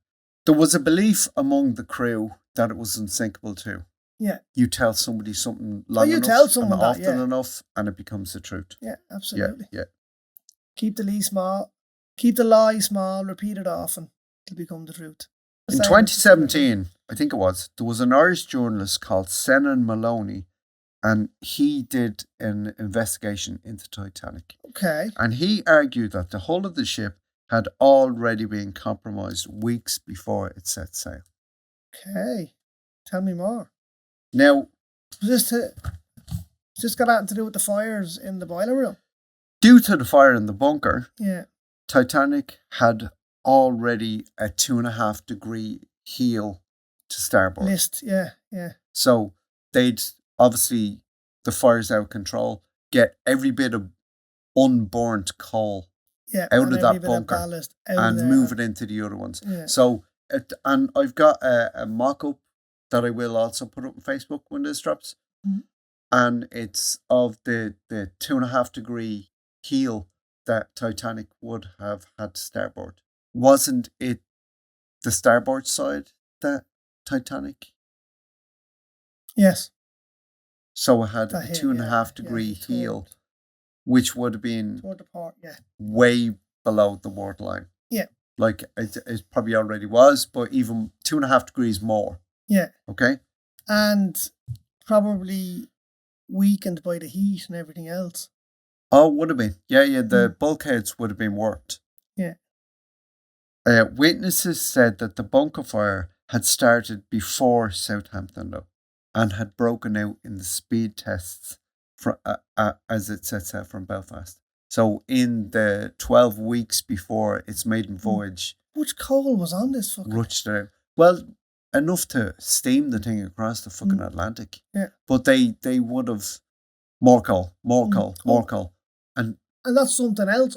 There was a belief among the crew that it was unsinkable too. Yeah. You tell somebody something long enough and often enough and it becomes the truth. Yeah, absolutely. Yeah. Keep the lie small, repeat it often till become the truth. In 2017, I think it was, there was an Irish journalist called Senan Maloney and he did an investigation into Titanic. Okay. And he argued that the hull of the ship had already been compromised weeks before it set sail. Okay. Tell me more. Now, was this got anything to do with the fires in the boiler room? Due to the fire in the bunker, yeah, Titanic had already a 2.5 degree heel to starboard. List, yeah. So they'd obviously, the fire's out of control, get every bit of unburnt coal out of that bunker and move it into the other ones. Yeah. So, and I've got a mock-up that I will also put up on Facebook when this drops. Mm-hmm. And it's of the 2.5 degree heel that Titanic would have had to starboard. Wasn't it the starboard side that Titanic? Yes. So it had a 2.5 degree heel, which would have been way below the waterline. Yeah. Like it probably already was, but even 2.5 degrees more. Yeah. Okay. And probably weakened by the heat and everything else. Oh, would have been. Yeah. The bulkheads would have been warped. Yeah. Witnesses said that the bunker fire had started before Southampton, though, and had broken out in the speed tests as it sets out from Belfast. So in the 12 weeks before its maiden voyage... Much coal was on this fucking... Rutched it out. Well, enough to steam the thing across the fucking Atlantic. Yeah. But they would have... More coal. And that's something else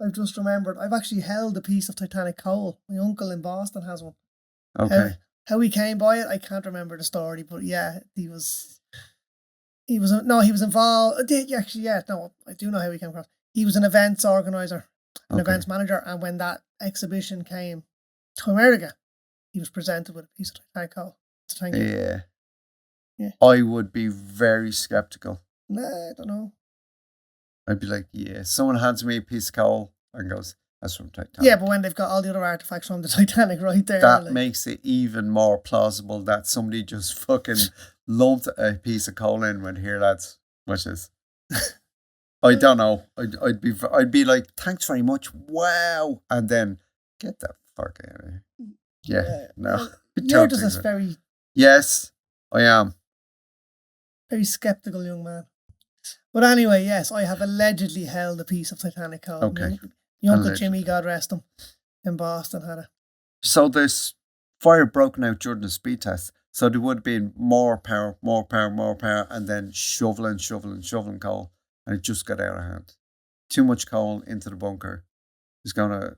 I've just remembered. I've actually held a piece of Titanic coal. My uncle in Boston has one. Okay. How he came by it, I can't remember the story, but yeah, he was involved. I do know how he came across. He was an events organizer, events manager, and when that exhibition came to America, he was presented with a piece of Titanic coal. Yeah. I would be very skeptical. Nah, I don't know. I'd be like, someone hands me a piece of coal and goes, that's from Titanic. Yeah, but when they've got all the other artifacts from the Titanic right there. That makes it even more plausible that somebody just fucking lumped a piece of coal in when here, lads, what's this? I don't know. I'd be like, thanks very much. Wow. And then get the fuck out of here. Yeah. No. You're just very... Yes, I am. Very sceptical young man. But anyway, yes, I have allegedly held a piece of Titanic coal. Okay. My Uncle Allegedly. Jimmy, God rest him, in Boston had it. So this fire broken out during the speed test. So there would have been more power, and then shoveling coal, and it just got out of hand. Too much coal into the bunker is going to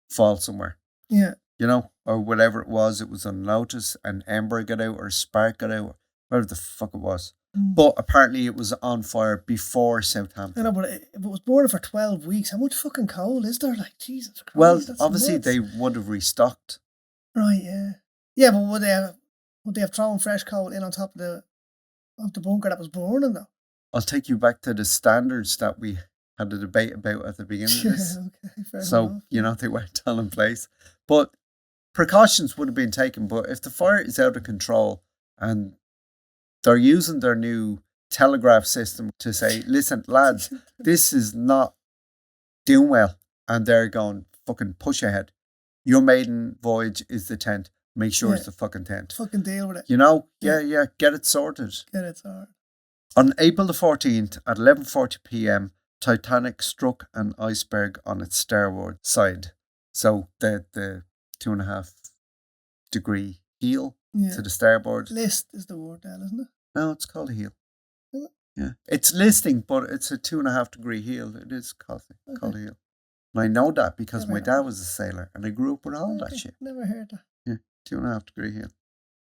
fall somewhere. Yeah. You know, or whatever it was unnoticed, an ember got out or a spark got out, whatever the fuck it was. But apparently it was on fire before Southampton. I know, but if it was boarded for 12 weeks, how much fucking coal is there? Like, Jesus Christ. Well, obviously nuts. They would have restocked. Right, yeah. Yeah, but would they have thrown fresh coal in on top of the bunker that was burning, though? I'll take you back to the standards that we had a debate about at the beginning of this. Okay, fair so, enough. You know, they weren't all in place. But precautions would have been taken. But if the fire is out of control and they're using their new telegraph system to say, listen, lads, this is not doing well. And they're going, fucking push ahead. Your maiden voyage is the tent. Make sure it's the fucking tent. Fucking deal with it. You know? Yeah. Get it sorted. On April the 14th at 11:40 p.m, Titanic struck an iceberg on its starboard side. So the 2.5 degree heel to the starboard. List is the word there, isn't it? No, it's called a heel. Yeah. It's listing, but it's a 2.5 degree heel. It is called a heel. And I know that because my dad was a sailor and I grew up with all that shit. Never heard that. Yeah, 2.5 degree heel.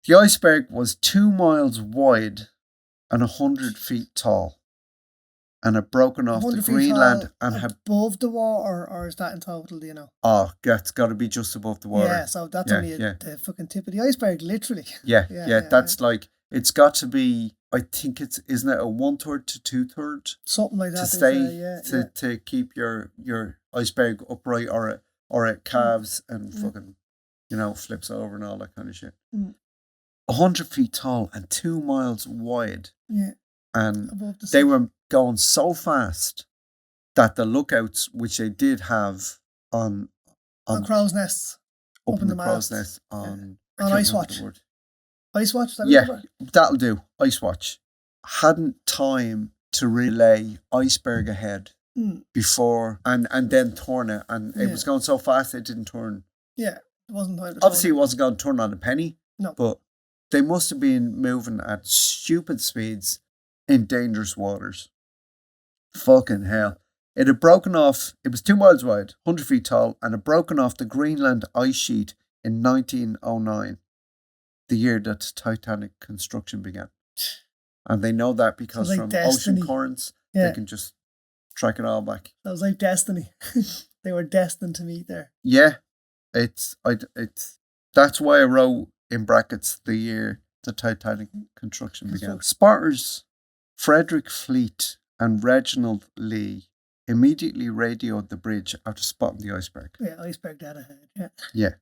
The iceberg was 2 miles wide and 100 feet tall. And had broken off the Greenland and had above the water, or is that in total? Do you know? Oh, it's got to be just above the water. Yeah, so that's only the fucking tip of the iceberg, literally. Yeah. That's like it's got to be. I think isn't it a 1/3 to 2/3 something like that to stay to keep your iceberg upright, or it calves and fucking flips over and all that kind of shit. 100 feet tall and 2 miles wide. Yeah, and they were going so fast that the lookouts, which they did have on crow's nests, up in the crow's nest on Ice Watch. Ice Watch, is that yeah, that'll do. Ice Watch hadn't time to relay iceberg ahead before and then turn it, and it was going so fast it didn't turn. Yeah, it wasn't time. Obviously, it wasn't going to turn on a penny. No, but they must have been moving at stupid speeds in dangerous waters. Fucking hell. It had broken off, it was 2 miles wide, 100 feet tall, and had broken off the Greenland ice sheet in 1909, the year that the Titanic construction began. And they know that because from ocean currents, they can just track it all back. That was like destiny. They were destined to meet there. Yeah. It's that's why I wrote in brackets the year the Titanic construction began. Spotters Frederick Fleet and Reginald Lee immediately radioed the bridge after spotting the iceberg. Yeah, iceberg dead ahead, Yeah.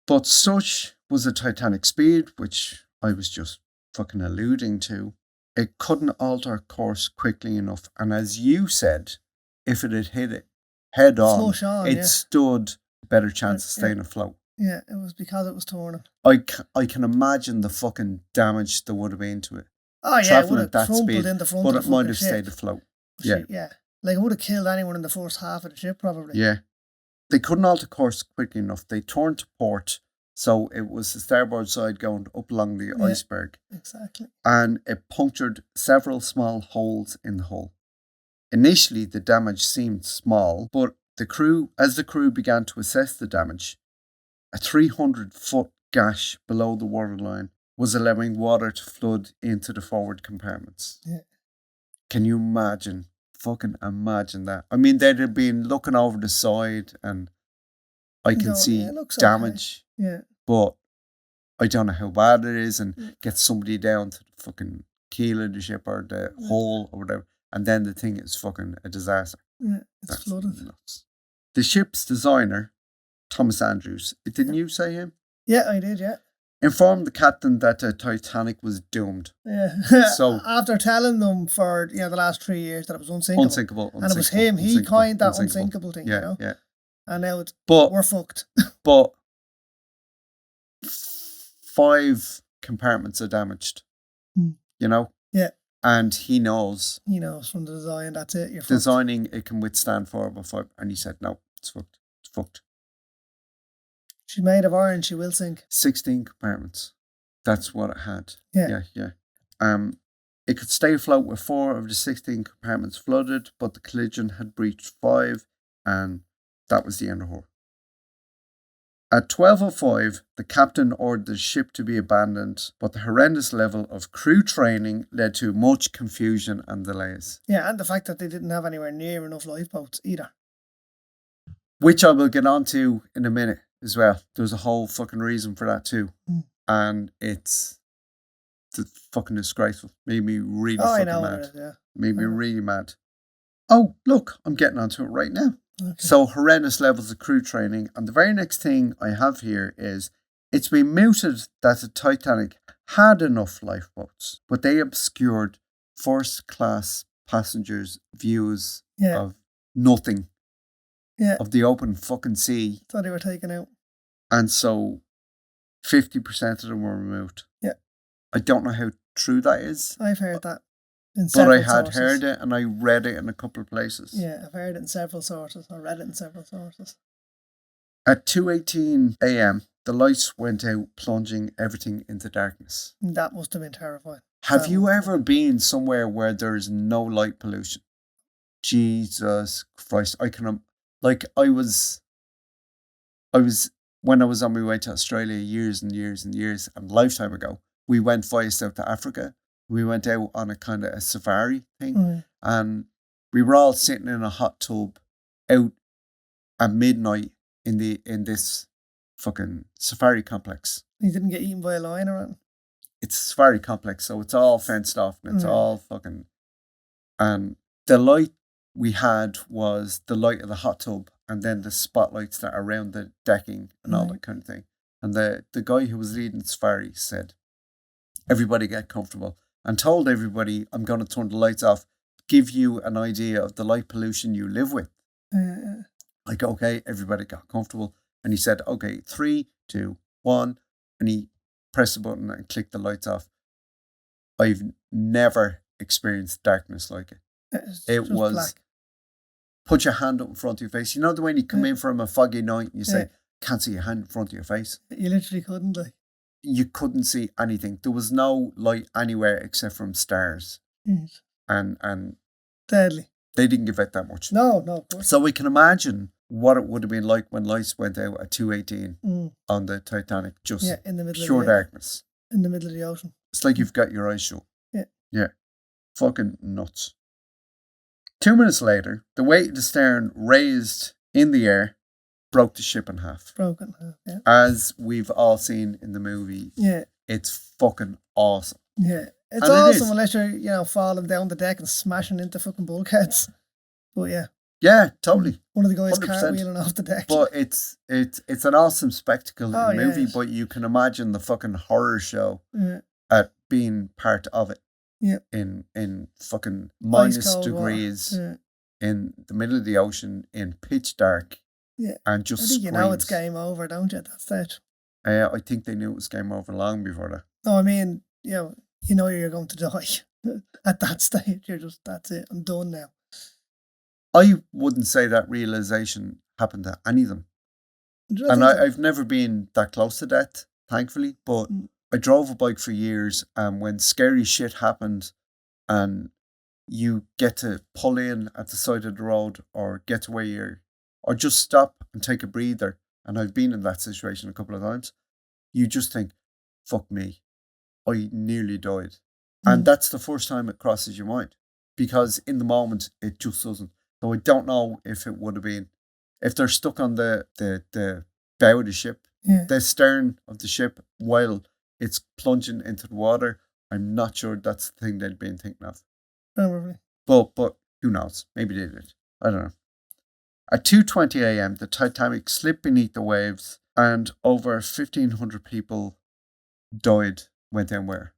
But such was the Titanic speed, which I was just fucking alluding to, it couldn't alter course quickly enough. And as you said, if it had hit it head on, it stood a better chance of staying afloat. Yeah, it was because it was turning. I can imagine the fucking damage there would have been to it. Oh yeah, traveling it would have at that crumpled speed, in the front but of it the might have ship. stayed afloat. Yeah. Like it would have killed anyone in the first half of the ship, probably. Yeah. They couldn't alter course quickly enough. They turned to port, so it was the starboard side going up along the iceberg. Exactly. And it punctured several small holes in the hull. Initially, the damage seemed small, but as the crew began to assess the damage, a 300-foot gash below the waterline was allowing water to flood into the forward compartments. Yeah. Can you imagine? Fucking imagine that. I mean, they'd have been looking over the side and I can see damage. Okay. Yeah. But I don't know how bad it is, and get somebody down to the fucking keel of the ship or the hull or whatever, and then the thing is fucking a disaster. Yeah, it's flooded. Nuts. The ship's designer, Thomas Andrews, didn't you say him? Yeah, I did, yeah. Informed the captain that the Titanic was doomed. Yeah. So after telling them for the last 3 years that it was unsinkable. And it was him, he coined that unsinkable thing, Yeah. And now we're fucked. But 5 compartments are damaged. You know? Yeah. And he knows He knows from the design, that's it. You're fucked. designing it can withstand 4x5. And he said, no, it's fucked. It's fucked. She's made of iron, she will sink. 16 compartments. That's what it had. Yeah. It could stay afloat with 4 of the 16 compartments flooded, but the collision had breached 5, and that was the end of her. At 12:05, the captain ordered the ship to be abandoned, but the horrendous level of crew training led to much confusion and delays. Yeah, and the fact that they didn't have anywhere near enough lifeboats either. Which I will get onto in a minute as well. There's a whole fucking reason for that too. And it's fucking disgraceful. Made me really fucking mad. Made me really mad. Oh, look, I'm getting onto it right now. Okay. So horrendous levels of crew training. And the very next thing I have here is it's been mooted that the Titanic had enough lifeboats, but they obscured first class passengers' views of nothing. Yeah. Of the open fucking sea. Thought they were taken out. And so 50% of them were removed. Yeah. I don't know how true that is. I've heard that. But I had heard it and I read it in a couple of places. Yeah, I've heard it in several sources. I read it in several sources. At 2:18 a.m, the lights went out, plunging everything into darkness. That must have been terrifying. Have you ever been somewhere where there's no light pollution? Jesus Christ. I was when I was on my way to Australia years and years and years, and a lifetime ago, we went via South Africa. We went out on a kind of a safari thing, and we were all sitting in a hot tub out at midnight in this fucking safari complex. You didn't get eaten by a lion or anything? It's a safari complex, so it's all fenced off and it's all fucking... And the light we had was the light of the hot tub and then the spotlights that are around the decking and all that kind of thing. And the guy who was leading the safari said, everybody get comfortable, and told everybody, I'm going to turn the lights off, give you an idea of the light pollution you live with. Like, okay, everybody got comfortable. And he said, okay, 3, 2, 1. And he pressed the button and clicked the lights off. I've never experienced darkness like it. It was black. Put your hand up in front of your face. You know the way you come in from a foggy night and you say, can't see your hand in front of your face? You literally couldn't, like. You couldn't see anything. There was no light anywhere except from stars. And deadly. They didn't give out that much. No, of course. So we can imagine what it would have been like when lights went out at 2:18 on the Titanic, just in the middle pure of darkness. In the middle of the ocean. It's like you've got your eyes shut. Yeah. Fucking nuts. 2 minutes later, the weight of the stern raised in the air broke the ship in half. Yeah. As we've all seen in the movie. Yeah. It's fucking awesome. Yeah. It's awesome unless you're, falling down the deck and smashing into fucking bulkheads. But yeah. Yeah, totally. One of the guys 100%. cartwheeling off the deck. But it's an awesome spectacle in the movie, but you can imagine the fucking horror show at being part of it. Yeah. In fucking minus degrees in the middle of the ocean in pitch dark. Yeah. And just I think screams. it's game over, don't you, at that stage? I think they knew it was game over long before that. No, I mean, you know you're going to die at that stage. That's it. I'm done now. I wouldn't say that realization happened to any of them. And I've never been that close to death, thankfully, but I drove a bike for years, and when scary shit happened and you get to pull in at the side of the road or get to where or just stop and take a breather, and I've been in that situation a couple of times, you just think, fuck me, I nearly died. And that's the first time it crosses your mind, because in the moment it just doesn't. So I don't know if it would have been, if they're stuck on the bow of the ship, the stern of the ship, while it's plunging into the water, I'm not sure that's the thing they'd been thinking of. Probably. But who knows? Maybe they did. I don't know. At 2:20 a.m, the Titanic slipped beneath the waves and over 1,500 people went down where.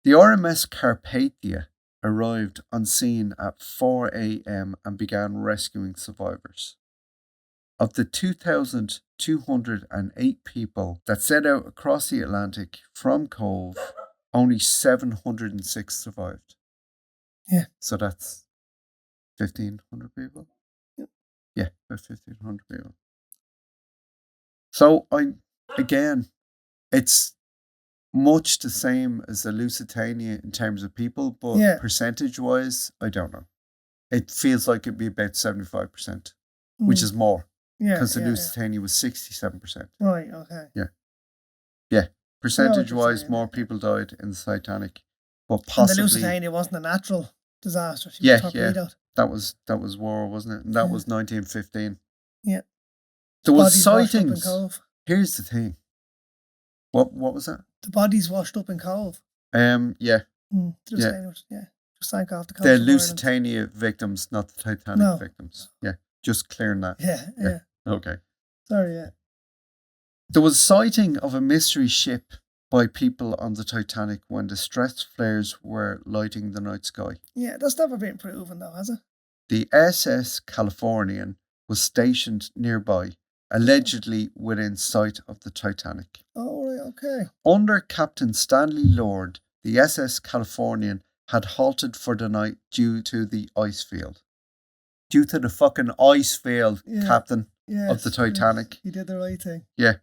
The RMS Carpathia arrived on scene at 4 a.m. and began rescuing survivors. Of the 2,208 people that set out across the Atlantic from Cove, only 706 survived. Yeah. So that's 1,500 people. Yep. Yeah, about 1,500 people. So it's much the same as the Lusitania in terms of people, but percentage-wise, I don't know. It feels like it'd be about 75%, which is more. Because the Lusitania was 67%. Right, okay. Yeah. Percentage-wise, more people died in the Titanic. But possibly... And the Lusitania wasn't a natural disaster. She was torpedoed. That was war, wasn't it? And that was 1915. Yeah. There was sightings. Here's the thing. What was that? The bodies washed up in Cove. Yeah. Just sank off the coast. The Lusitania victims, not the Titanic victims. Yeah. Just clearing that. Yeah. Okay. Sorry, yeah. There was sighting of a mystery ship by people on the Titanic when distress flares were lighting the night sky. Yeah, that's never been proven though, has it? The SS Californian was stationed nearby, allegedly within sight of the Titanic. Oh, right, okay. Under Captain Stanley Lord, the SS Californian had halted for the night due to the ice field. Due to the fucking ice field, Captain of the Titanic. He did the right thing. Yeah.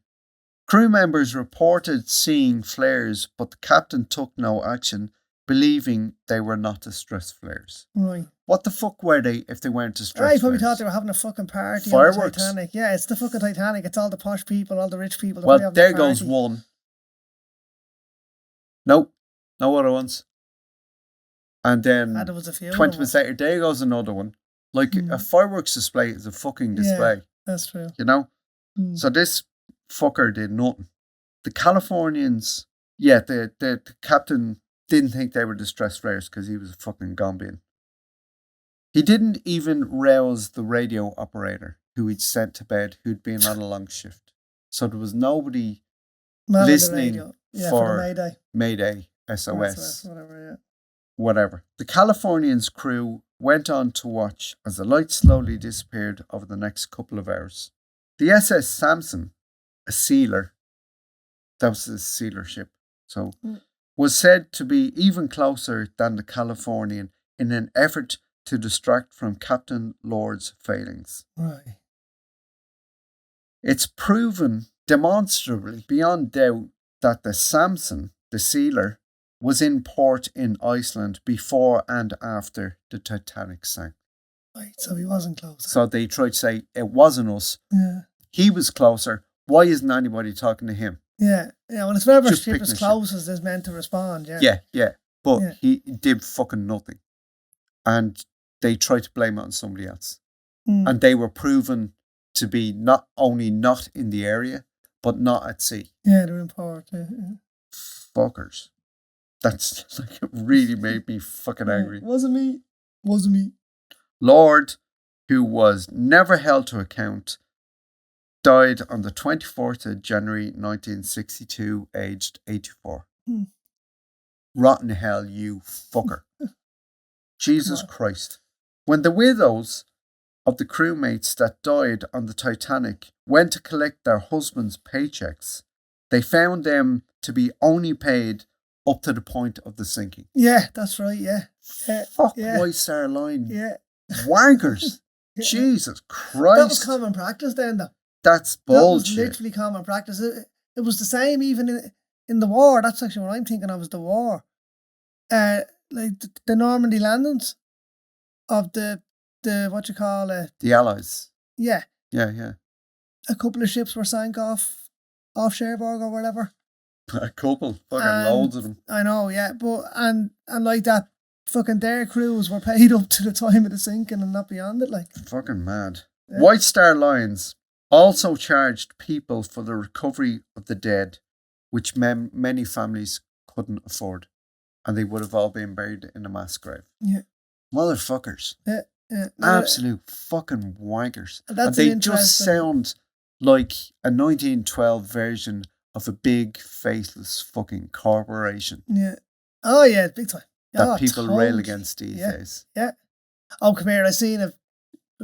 Crew members reported seeing flares, but the captain took no action, believing they were not distress flares. Right. What the fuck were they if they weren't distress flares? I probably thought they were having a fucking party. Fireworks. On the Titanic. Yeah, it's the fucking Titanic. It's all the posh people, all the rich people. Well, there goes one. Nope. No other ones. And then there was a few 20 minutes later, there goes another one. Like a fireworks display is a fucking display. Yeah, that's true. You know? So this fucker did nothing. The Californians, the captain didn't think they were distress flares because he was a fucking Gambian. He didn't even rouse the radio operator who he'd sent to bed who'd been on a long shift. So there was nobody listening for the Mayday, SOS. Whatever, Whatever. The Californians' crew went on to watch as the light slowly disappeared over the next couple of hours. The SS Samson, a sealer, that was a sealer ship, was said to be even closer than the Californian in an effort to distract from Captain Lord's failings. Right. It's proven demonstrably beyond doubt that the Samson, the sealer, was in port in Iceland before and after the Titanic sank. Right, so he wasn't closer. So they tried to say, it wasn't us. Yeah. He was closer. Why isn't anybody talking to him? Yeah. Well, it's whenever a ship is closest is meant to respond, Yeah. But he did fucking nothing. And they tried to blame it on somebody else. And they were proven to be not only not in the area, but not at sea. Yeah, they're in port. Yeah. Fuckers. That's like, it really made me fucking angry. Wasn't me. Lord, who was never held to account, died on the 24th of January 1962, aged 84. Rotten hell, you fucker. Jesus Christ. When the widows of the crewmates that died on the Titanic went to collect their husbands' paychecks, they found them to be only paid up to the point of the sinking. Yeah, that's right, yeah. Fuck White Star Line. Yeah. Wankers. Jesus Christ. That was common practice then, though. That's bullshit. That was literally common practice. It was the same even in the war. That's actually what I'm thinking of, is the war. Like the Normandy landings of the what you call it? The Allies. Yeah. Yeah. A couple of ships were sank off Cherbourg or whatever. A couple, fucking loads of them. I know, yeah, but and like that, fucking their crews were paid up to the time of the sinking and not beyond it, like. Fucking mad. Yeah. White Star Lines also charged people for the recovery of the dead, which many families couldn't afford, and they would have all been buried in a mass grave. Yeah. Motherfuckers. Yeah. Absolute fucking wankers. And they just sound like a 1912 version of a big, faceless fucking corporation. Yeah. Oh, yeah, big time. That people rail against these days. Yeah. Oh, come here, I seen it.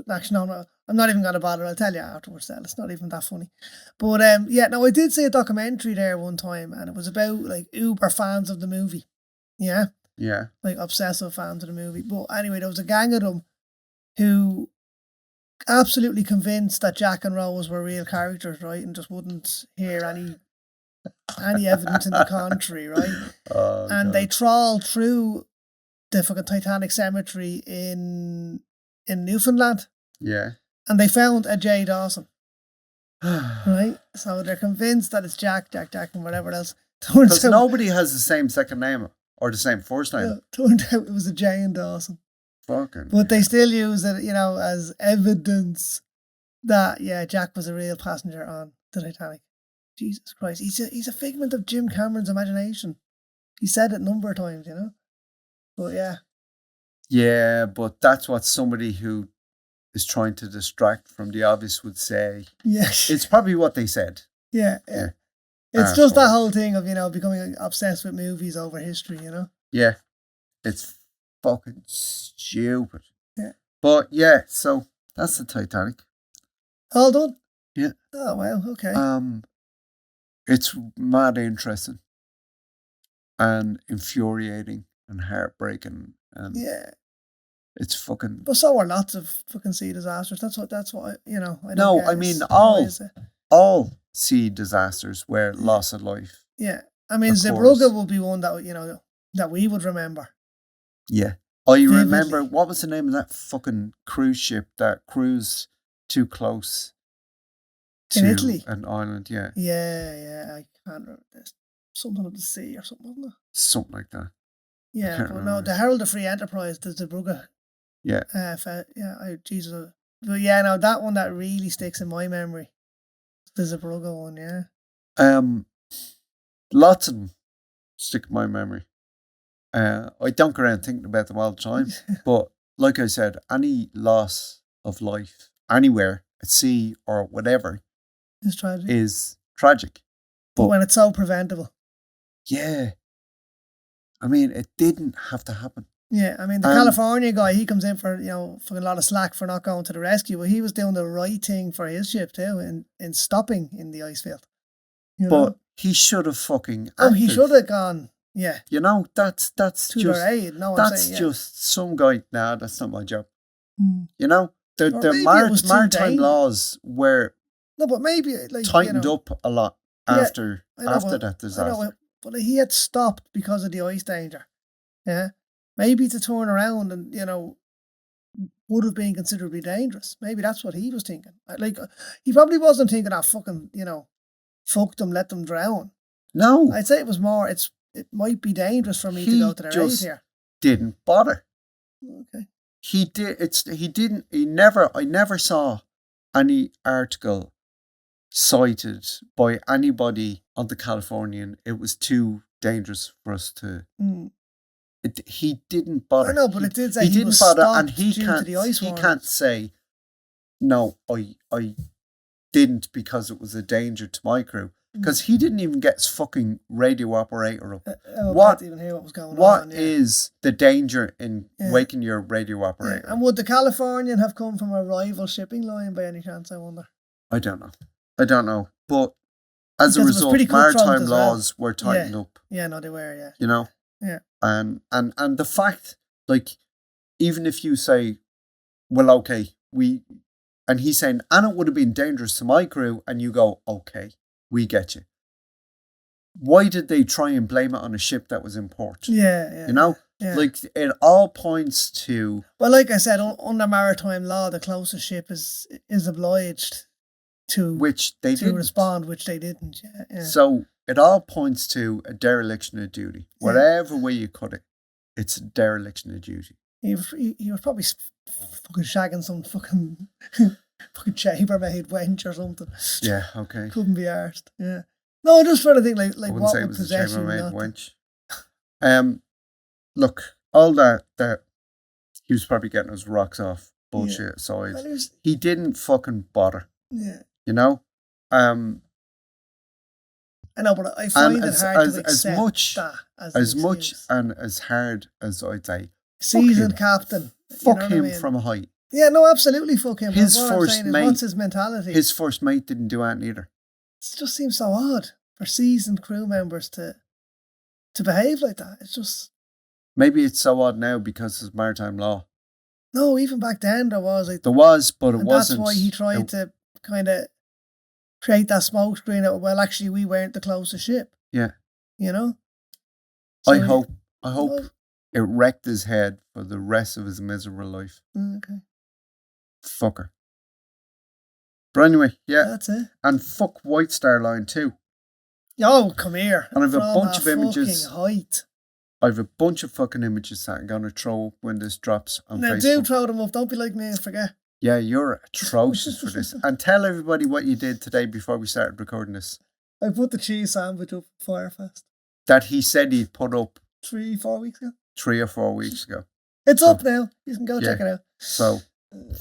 Actually, no, I'm not even going to bother. I'll tell you afterwards, Del. It's not even that funny. But, I did see a documentary there one time, and it was about, like, uber fans of the movie. Yeah. Yeah. Like obsessive fans of the movie. But anyway, there was a gang of them who absolutely convinced that Jack and Rose were real characters, right? And just wouldn't hear any evidence in the contrary, right? Oh, And God. they trawled through the fucking Titanic cemetery in Newfoundland. Yeah. And they found a J. Dawson. Right? So they're convinced that it's Jack, and whatever else. Because nobody has the same second name or the same first name. Yeah, turned out it was a J in Dawson. Fucking. But they still use it, as evidence that, Jack was a real passenger on the Titanic. Jesus Christ. He's a figment of Jim Cameron's imagination. He said it a number of times, But yeah. Yeah, but that's what somebody who is trying to distract from the obvious would say. Yeah. It's probably what they said. Yeah. It's just that whole thing of, becoming obsessed with movies over history, Yeah. It's fucking stupid. Yeah. But yeah, so that's the Titanic. All done? Yeah. Oh, wow, okay. It's mad interesting and infuriating and heartbreaking, and it's fucking. But so are lots of fucking sea disasters. That's what I don't No, get. I mean all sea disasters were loss of life. Yeah, I mean Zeebrugge would be one that that we would remember. Yeah, I remember. What was the name of that fucking cruise ship that cruised too close in Italy, an island? Yeah. Yeah. I can't remember this. Something of the sea or something, wasn't it? Something like that. Yeah, but no, the Herald of Free Enterprise, the Zeebrugge. Yeah. Jesus. But yeah, no, that one that really sticks in my memory. The Zeebrugge one, yeah. Lots of them stick in my memory. I don't go around thinking about them all the time, but like I said, any loss of life anywhere at sea or whatever is tragic. But when it's so preventable. Yeah. I mean, it didn't have to happen. Yeah, I mean, the California guy, he comes in for, for a lot of slack for not going to the rescue, but he was doing the right thing for his ship too, in stopping in the ice field. But he should have fucking acted. Oh, he should have gone, yeah. That's to just... their aid. No, that's saying, just some guy, nah, that's not my job. Mm. The maritime laws were... No, but maybe... tightened up a lot after that disaster. But he had stopped because of the ice danger. Yeah. Maybe to turn around and, would have been considerably dangerous. Maybe that's what he was thinking. He probably wasn't thinking, fucking, fuck them, let them drown. No. I'd say it was more, it might be dangerous for me to go to their aid here. Didn't bother. Okay. I never saw any article cited by anybody on the Californian. It was too dangerous for us to... he didn't bother. I know, but it did say he didn't bother, and he can't say, no, I didn't because it was a danger to my crew, because he didn't even get his fucking radio operator up. Can't even hear what was going on. What is the danger in waking your radio operator? And would the Californian have come from a rival shipping line by any chance, I wonder? I don't know, but as a result, maritime laws were tightened up. Yeah, no, they were. Yeah, Yeah. And the fact, even if you say, well, okay, and he's saying, and it would have been dangerous to my crew, and you go, okay, we get you. Why did they try and blame it on a ship that was in port? Yeah. Yeah. It all points to... Well, like I said, under maritime law, the closest ship is obliged to respond, which they didn't. Yeah. So it all points to a dereliction of duty. Whatever way you cut it, it's a dereliction of duty. He was probably fucking shagging some fucking chambermaid wench or something. Yeah, okay. Couldn't be arsed. Yeah. No, just for the thing like I wouldn't what say it would was possess a chambermaid you. wench. Look, all that he was probably getting his rocks off bullshit aside. He didn't fucking bother. Yeah. I know, but I find it hard to accept as much and as hard as I'd say, seasoned captain. Fuck him from a height. Yeah, no, absolutely fuck him. His first mate, what's his mentality? His first mate didn't do anything either. It just seems so odd for seasoned crew members to behave like that. It's just... Maybe it's so odd now because it's maritime law. No, even back then there was. There was, but it and wasn't. That's why he tried to kind of create that smoke screen out. Well, actually, we weren't the closest ship. Yeah. You know? So I hope it wrecked his head for the rest of his miserable life. Okay. Fucker. But anyway, yeah. That's it. And fuck White Star Line too. Oh, come here. And I have a bunch of images. Height. I have a bunch of fucking images that I'm going to throw up when this drops on Facebook. Do throw them up. Don't be like me and forget. Yeah, you're atrocious for this. And tell everybody what you did today before we started recording this. I put the cheese sandwich up Firefest. That he said he'd put up 3-4 weeks ago. 3 or 4 weeks ago. It's up now. You can go check it out. So,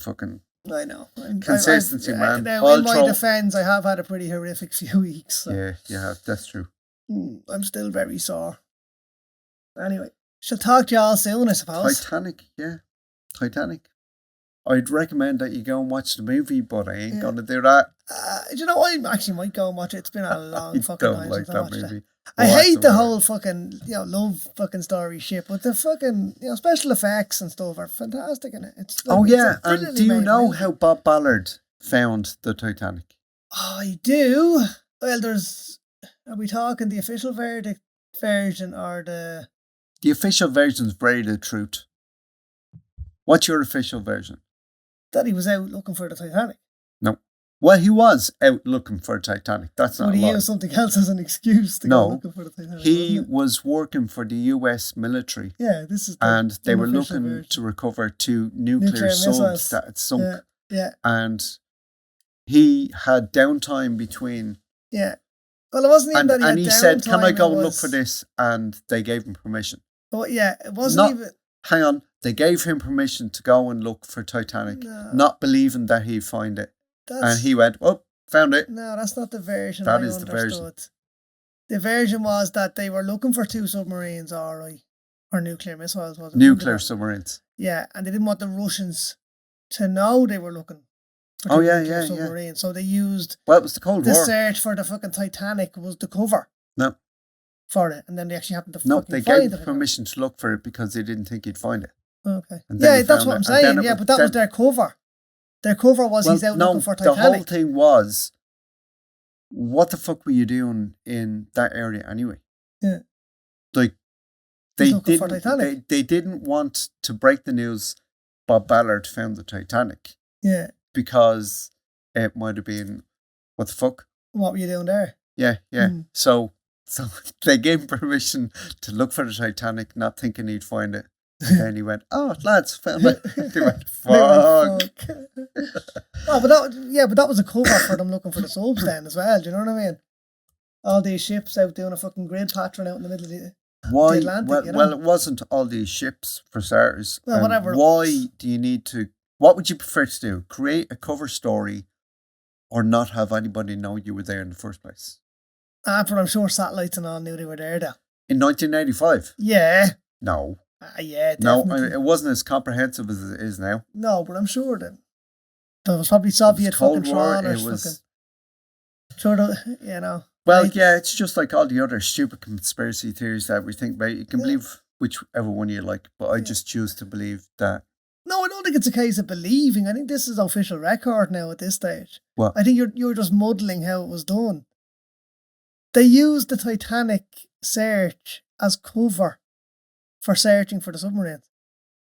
fucking... I know. Consistency, man. Now, in my defence, I have had a pretty horrific few weeks. So. Yeah, you have. That's true. I'm still very sore. Anyway, shall talk to you all soon, I suppose. Titanic, yeah. Titanic. I'd recommend that you go and watch the movie, but I ain't going to do that. You know, I actually might go and watch it. It's been a long fucking time like since I watched that movie. it. I hate the whole fucking, love fucking story shit, but the fucking, special effects and stuff are fantastic in it. It's like, and do you know how Bob Ballard found the Titanic? I do. Well, are we talking the official version or the... The official version's very the truth. What's your official version? That he was out looking for the Titanic. No. Well, he was out looking for Titanic. That's not. But he used something else as an excuse to go looking for the Titanic. He was working for the US military. Yeah, this is. And they were looking to recover 2 nuclear subs that had sunk. Yeah. And he had downtime between. Yeah. Well, it wasn't even that he had downtime. And he said, "Can I go and look for this?" And they gave him permission. But yeah, it wasn't even. Hang on. They gave him permission to go and look for Titanic, not believing that he'd find it. And he went, "Oh, found it." No, that's not the version that I is understood. The version. The version was that they were looking for 2 submarines, or nuclear missiles, wasn't it? Nuclear submarines. Yeah, and they didn't want the Russians to know they were looking for nuclear submarines. Yeah. So they used... Well, it was the Cold War. The search for the fucking Titanic was the cover. No. For it, and then they actually happened to fucking find it. No, they gave permission to look for it because they didn't think he'd find it. Okay. Yeah, that's what I'm saying. Yeah, but that was their cover. Their cover was he's out looking for Titanic. The whole thing was, what the fuck were you doing in that area anyway? Yeah. Like, they didn't want to break the news Bob Ballard found the Titanic. Yeah. Because it might have been, what the fuck? What were you doing there? Yeah. So they gave him permission to look for the Titanic, not thinking he'd find it. And then he went, "Oh, lads, found it." They went, "Fuck." But that was a cover for them looking for the subs then as well. Do you know what I mean? All these ships out doing a fucking grid pattern out in the middle of the Atlantic. Well, it wasn't all these ships for starters. Well, whatever. Why do you need to? What would you prefer to do? Create a cover story, or not have anybody know you were there in the first place? But I'm sure satellites and all knew they were there though. In 1985? Yeah. No. Yeah, definitely. No, it wasn't as comprehensive as it is now. No, but I'm sure that there was probably Soviet fucking trawlers. Well, yeah, it's just like all the other stupid conspiracy theories that we think about. You can believe whichever one you like, but I just choose to believe that. No, I don't think it's a case of believing. I think this is official record now at this stage. What? I think you're just muddling how it was done. They used the Titanic search as cover for searching for the submarines.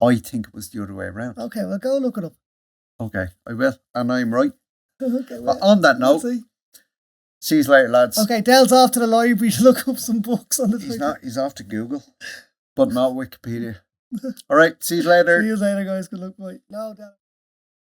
I think it was the other way around. Okay, well, go look it up. Okay, I will. And I'm right. Okay, well, on that note, see you later, lads. Okay, Dell's off to the library to look up some books on the Titanic. He's off to Google, but not Wikipedia. All right, see you later. See you later, guys. Good luck, bye. No, Dell.